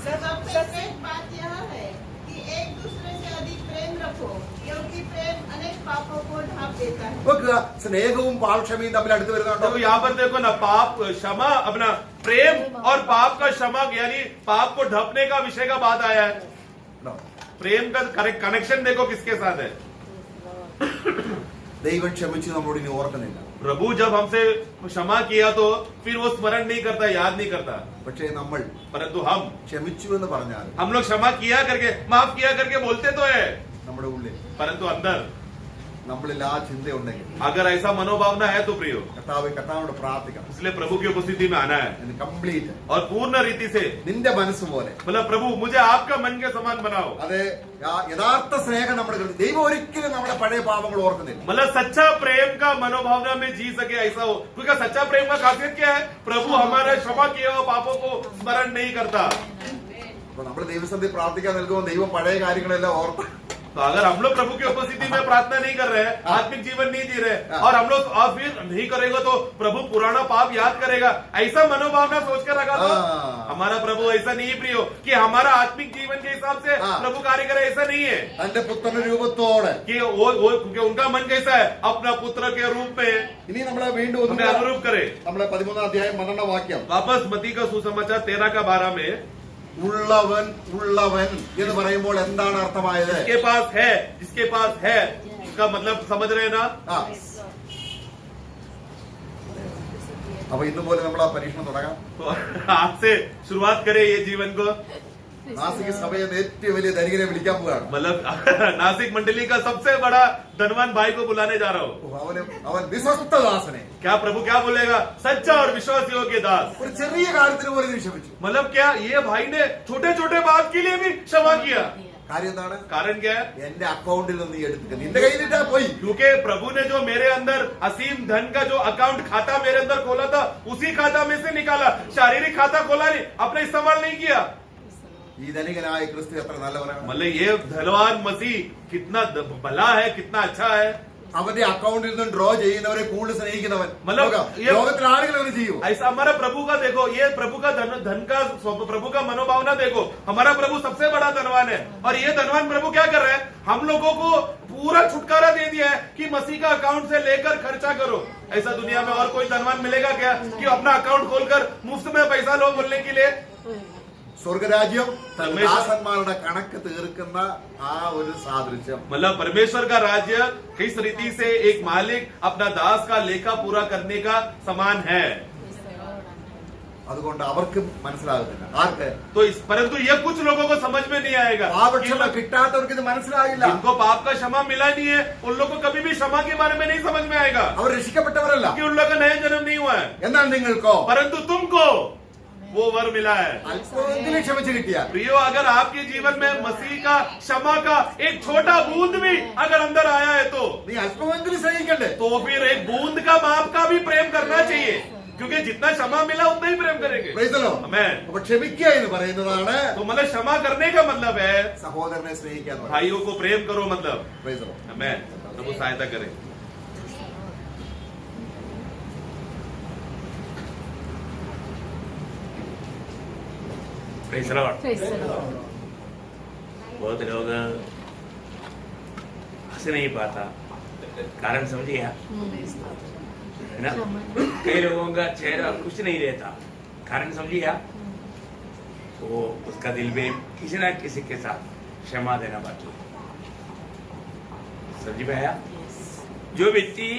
सबसे श्रेष्ठ बात यह है कि एक दूसरे से अधिक प्रेम रखो, क्योंकि प्रेम अनेक पापों को ढांप देता है। നോക്കുക, സ്നേഹവും പാൽക്ഷമയും തമ്മിൽ അടുത്ത് വരുന്നുണ്ടോ? तो यहाँ पर देखो ना, पाप क्षमा, अपना प्रेम और पाप का क्षमा, यानी पाप को ढकने का विषय का बात आया है। ഉണ്ടോ? प्रेम का कनेक्शन देखो किसके साथ है। ദൈവം ക്ഷമിച്ചു നമ്മളോട് ഇനി ഓർക്കുന്നില്ല. प्रभु जब हमसे क्षमा किया तो फिर वो स्मरण नहीं करता, याद नहीं करता। പക്ഷേ നമ്മൾ परंतु हम ക്ഷമിച്ചു എന്ന് പറഞ്ഞാൽ लोग क्षमा किया करके, माफ किया करके बोलते तो है, നമ്മുടെ ഉള്ളിൽ परंतु अंदर നമ്മളിൽ ആ ചിന്തയുണ്ടെങ്കിൽ अगर ऐसा मनोभावना है तो प्रियो, കർത്താവിനോട് പ്രാർത്ഥിക്കണം. इसलिए प्रभु की उपस्थिति में आना है കംപ്ലീറ്റ് और पूर्ण रीति से, നിന്റെ മനസ്സ് പോലെ. मतलब प्रभु मुझे आपका मन के समान बनाओ। അതെ, യഥാർത്ഥ സ്നേഹം നമ്മുടെ ഹൃദയം. ദൈവം ഒരിക്കലും നമ്മുടെ പഴയ പാപങ്ങൾ ഓർക്കുന്നില്ല. मतलब सच्चा प्रेम का मनोभावना में जी सके ऐसा हो, क्योंकि सच्चा प्रेम का खासियत क्या है, प्रभु हमारे क्षमा किए हुए पापों को स्मरण नहीं करता। അപ്പൊ നമ്മൾ ദൈവസന്ധി പ്രാർത്ഥിക്കാൻ നിൽക്കുമ്പോൾ ദൈവം പഴയ കാര്യങ്ങളെല്ലാം ഓർത്ത് तो अगर हम लोग प्रभु की उपस्थिति में प्रार्थना नहीं कर रहे हैं, आत्मिक जीवन नहीं जी रहे, और हम लोग और फिर नहीं करेगा तो प्रभु पुराना पाप याद करेगा, ऐसा मनोभावना सोच कर रखा तो हमारा प्रभु ऐसा नहीं है प्रियो, कि हमारा आत्मिक जीवन के हिसाब से प्रभु कार्य करे, ऐसा नहीं है। തന്റെ പുത്രന്റെ രൂപത്തോടെ कि वो क्योंकि उनका मन कैसा है, अपना पुत्र के रूप में ഇനി നമ്മളെ വീണ്ടും हमें अनुरूप करे। നമ്മളെ 13 അധ്യായം 12 വാക്യം, वापस मती का सुसमाचार 13 का 12 में, ഉള്ളവൻ ഉള്ളവൻ എന്ന് പറയുമ്പോൾ എന്താണ് അർത്ഥമായത്? जिसके पास है इसका मतलब समझ रहे हैं ना। ആ, അപ്പൊ ഇന്ന് പോലെ നമ്മൾ ആ പരീക്ഷണം തുടങ്ങാം. तो आज से शुरुआत करें ये जीवन को। നാസിക സഭയെ ഏറ്റവും വലിയ ധനികനെ വിളിക്കാൻ പോവുകയാണ്. मतलब नासिक मंडली का सबसे बड़ा धनवान भाई को बुलाने जा रहा हूँ। അവൻ വിശ്വസ്ത ദാസനെ क्या प्रभु क्या बोलेगा, सच्चा और विश्वास योग्य दास। ഒരു ചെറിയ കാര്യത്തിന് പോലും നീ ക്ഷമിച്ചു. मतलब क्या, ये भाई ने छोटे छोटे बात के लिए भी क्षमा किया। കാര്യം എന്താണ്? कारण क्या है, എന്റെ അക്കൗണ്ടിൽ നിന്ന് നീ എടുക്കുക, നിന്റെ കയ്യിലിട്ടാ പോയി. क्योंकि प्रभु ने जो मेरे अंदर असीम धन का जो अकाउंट खाता मेरे अंदर खोला था, उसी खाता में से निकाला, शारीरिक खाता खोला नहीं, अपने इस्तेमाल नहीं किया। ഈ ധനികനായ ക്രിസ്തു എത്ര നല്ലവനാണ്. मतलब ये धनवान मसीह कितना भला है, कितना अच्छा है। അവന്റെ അക്കൗണ്ടിൽ നിന്ന് ഡ്രോ ചെയ്യുന്നവരെ കൂടുതൽ സ്നേഹിക്കുന്നവൻ. मतलब ये- ലോകത്തിൽ ആളുകൾ അവന് ചെയ്യൂ. ऐसा हमारा प्रभु का देखो, ये प्रभु का धन का प्रभु का मनोभावना देखो, हमारा प्रभु सबसे बड़ा धनवान है, और ये धनवान प्रभु क्या कर रहे हैं, हम लोगों को पूरा छुटकारा दे दिया है कि मसीह का अकाउंट से लेकर खर्चा करो। ऐसा दुनिया में और कोई धनवान मिलेगा क्या कि अपना अकाउंट खोलकर मुफ्त में पैसा लो बोलने के लिए। സ്വർഗരാജ്യം ദാസന്മാരുടെ കണക്ക് തീർക്കുന്ന ആ ഒരു സാദൃശ്യം. मतलब परमेश्वर का राज्य किस रीति से एक मालिक अपना दास का लेखा पूरा करने का समान है। അതുകൊണ്ട് അവർക്കും മനസ്സിലാകത്തില്ല. ആർക്ക്? तो परंतु ये कुछ लोगों को समझ में नहीं आएगा। പാപക്ഷമ കിട്ടാത്തവർക്ക് ഇത് മനസ്സിലാകില്ല. जिनको पाप का क्षमा मिला नहीं है, उन लोग को कभी भी क्षमा के बारे में नहीं समझ में आएगा, അവർ രക്ഷിക്കപ്പെട്ടവരല്ല. क्योंकि उन लोग का नया जन्म नहीं हुआ है। എന്നാൽ നിങ്ങൾക്കോ परंतु तुमको वो वर मिला है। അല്പമെങ്കിലും ക്ഷമിച്ചു കിട്ടിയാൽ प्रियो, अगर आपके जीवन में मसीह का क्षमा का एक छोटा बूंद भी अगर अंदर आया है तो നീ അല്പമെങ്കിലും സ്നേഹിക്കണ്ടേ? फिर एक बूंद का माप का भी प्रेम करना चाहिए, क्योंकि जितना क्षमा मिला उतना ही प्रेम करेंगे। Praise the Lord. Amen। അപ്പൊ ക്ഷമിക്കുക എന്ന് പറയുന്നതാണ് तो मतलब क्षमा करने का मतलब है സഹോദരനെ സ്നേഹിക്കുക എന്ന് പറയുന്നത്. भाइयों को प्रेम करो, मतलब Praise the Lord. Amen। प्रभु सहायता करे। Praise the Lord. बहुत लोग हंस नहीं पाता, कारण समझिए आप, है ना। कई लोगों का चेहरा कुछ नहीं रहता, कारण समझिए आप, वो उसका दिल में किसी ना किसी के साथ क्षमा देना बाकी है। समझ में आया? जो व्यक्ति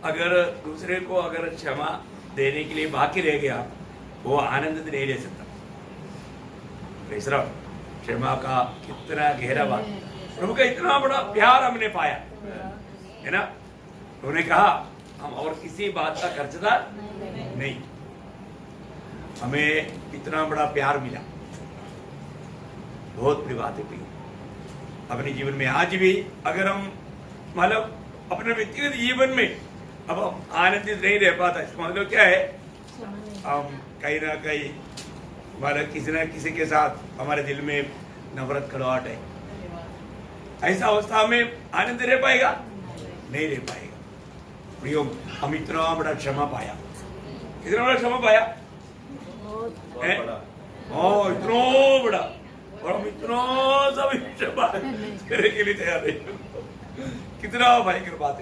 अगर दूसरे को अगर क्षमा देने के लिए बाकी रह गया, वो आनंद नहीं ले सकता। Praise the Lord. क्षमा का कितना गहरा बात, प्रभु का इतना बड़ा प्यार हमने पाया, है ना। उन्होंने कहा हम और किसी बात का कर्जदार नहीं, हमें इतना बड़ा प्यार मिला, बहुत बड़ी बात है। अपने जीवन में आज भी अगर हम मतलब अपने व्यक्तिगत जीवन में अब हम आनंदित नहीं रह पाता, इसका मतलब क्या है, हम कहीं ना कहीं हमारा किसी न किसी के साथ हमारे दिल में नफरत कड़वाहट है। ऐसा अवस्था में आनंद रह पाएगा? नहीं रह पाएगा। प्रियो, हम इतना बड़ा क्षमा पाया, इतना बड़ा क्षमा पाया, बहुत है? बड़ा। इतना बड़ा, और हम इतना सा भी क्षमा करने के लिए तैयार नहीं। कितना भयंकर बात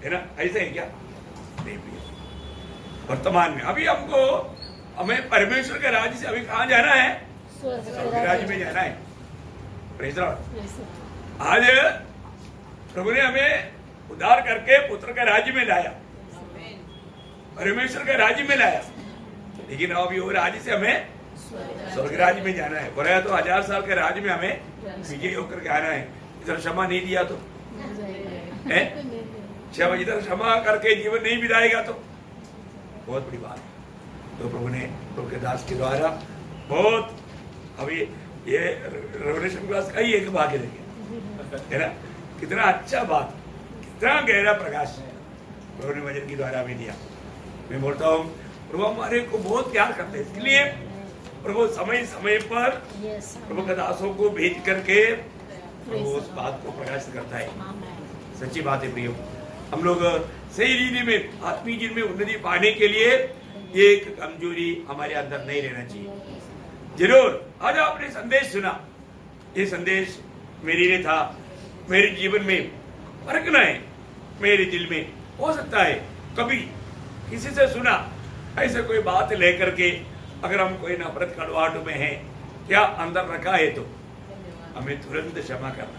है ना? ऐसा है क्या? नहीं प्रिय। वर्तमान में अभी हमें परमेश्वर के राज्य से अभी कहाँ जाना है? स्वर्ग स्वर्ग राज्य में जाना है। Praise the Lord. Yes, sir. आज प्रभु ने हमें उद्धार करके पुत्र के राज्य में लाया, परमेश्वर के राज्य में लाया, लेकिन अभी वो राज्य से हमें स्वर्ग राज्य में जाना है। बोला तो 1000 साल के राज्य में हमें विजय होकर के आना है। इधर क्षमा नहीं दिया तो है, क्षमा इधर क्षमा करके जीवन नहीं बिताएगा तो बहुत बड़ी बात है। तो प्रभु ने प्रभु के दास के द्वारा बहुत अभी ये रेवलेशन क्लास का ही एक भाग है ना? कितना अच्छा बात, कितना गहरा प्रकाश प्रभु ने वचन के द्वारा हमें दिया। मैं बोलता हूँ प्रभु हमारे को बहुत प्यार करते हैं, इसलिए प्रभु समय समय पर Yes, प्रभु के दासों को भेज करके प्रभु उस बात को प्रकाशित करता है। Amen. सच्ची बात है प्रियो, हम लोग सही रीति में आत्मीय जीवन में उन्नति पाने के लिए एक कमजोरी हमारे अंदर नहीं रहना चाहिए। जरूर आज आपने संदेश सुना, ये संदेश मेरे लिए था, मेरे जीवन में फर्क है, मेरे दिल में हो सकता है कभी किसी से सुना ऐसे कोई बात लेकर के अगर हम कोई नफरत कड़वाहट में है क्या अंदर रखा है तो हमें तुरंत क्षमा करना।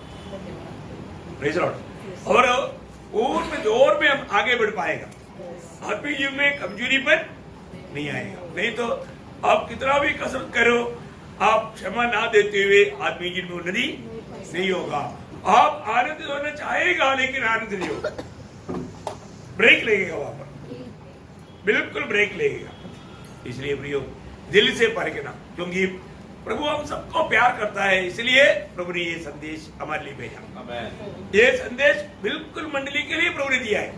Praise the Lord. और में हम आगे बढ़ पाएगा, आत्मिक जीवन में कमजोरी पर नहीं आएगा। नहीं तो आप कितना भी कसरत करो, आप क्षमा ना देते हुए आत्मिक जीवन में उन्नति नहीं होगा। आप आनंद होना चाहेगा लेकिन आनंद नहीं होगा, ब्रेक लगेगा वहां पर, बिल्कुल ब्रेक लगेगा। इसलिए प्रियो दिल से परखना, क्योंकि प्रभु हम सबको प्यार करता है, इसलिए प्रभु ने ये संदेश हमारे लिए भेजा। आमेन। ये संदेश बिल्कुल मंडली के लिए प्रभु ने दिया है।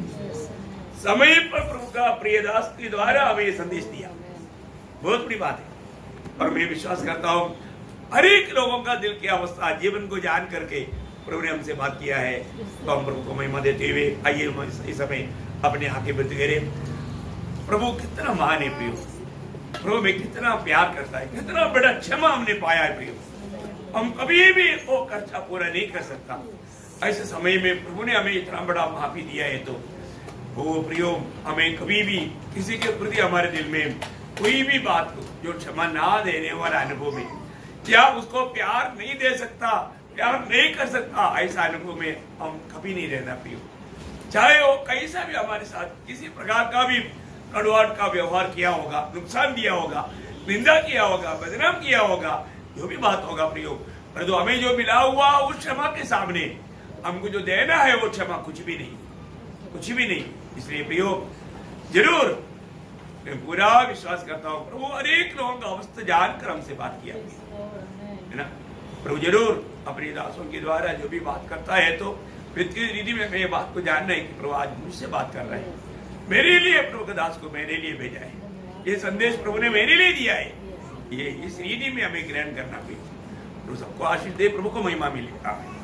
समय पर प्रभु का प्रिय दास के द्वारा हमें ये संदेश दिया, बहुत बड़ी बात है। और मैं विश्वास करता हूँ हर एक लोगों का दिल की अवस्था जीवन को जान करके प्रभु ने हमसे बात किया है। तो हम प्रभु को महिमा देते हुए आइए हम इस समय अपने आंखें बंद करें। प्रभु कितना महान है प्रियो, प्रभु में कितना प्यार करता है, कितना बड़ा क्षमा हमने पाया है प्रियो। हम कभी भी वो खर्चा पूरा नहीं कर सकता। ऐसे समय में प्रभु ने हमें इतना बड़ा माफी दिया है, तो वो प्रियो हमें कभी भी किसी के प्रति हमारे दिल में कोई भी बात को जो क्षमा ना देने वाला अनुभव में या उसको प्यार नहीं दे सकता, प्यार नहीं कर सकता, ऐसा अनुभव में हम कभी नहीं रहना प्रियो। चाहे वो कैसा भी हमारे साथ किसी प्रकार का भी कड़वाहट का व्यवहार किया होगा, नुकसान दिया होगा, निंदा किया होगा, बदनाम किया होगा, जो भी बात होगा प्रियो, परंतु हमें जो मिला हुआ उस क्षमा के सामने हमको जो देना है वो क्षमा कुछ भी नहीं, कुछ भी नहीं। इसलिए प्रियो जरूर मैं पूरा विश्वास करता हूँ प्रभु हर एक लोगों का अवस्था जानकर हमसे बात किया है ना। प्रभु जरूर अपने दासों के द्वारा जो भी बात करता है तो व्यक्तिगत रीति में मैं ये बात को जानना है कि प्रभु आज मुझसे बात कर रहा है, मेरे लिए प्रभु के दास को मेरे लिए भेजा है, ये संदेश प्रभु ने मेरे लिए दिया है। ये इस रीति में हमें ग्रहण करना भी, प्रभु सबको आशीष दे, प्रभु को महिमा मिले। आमीन।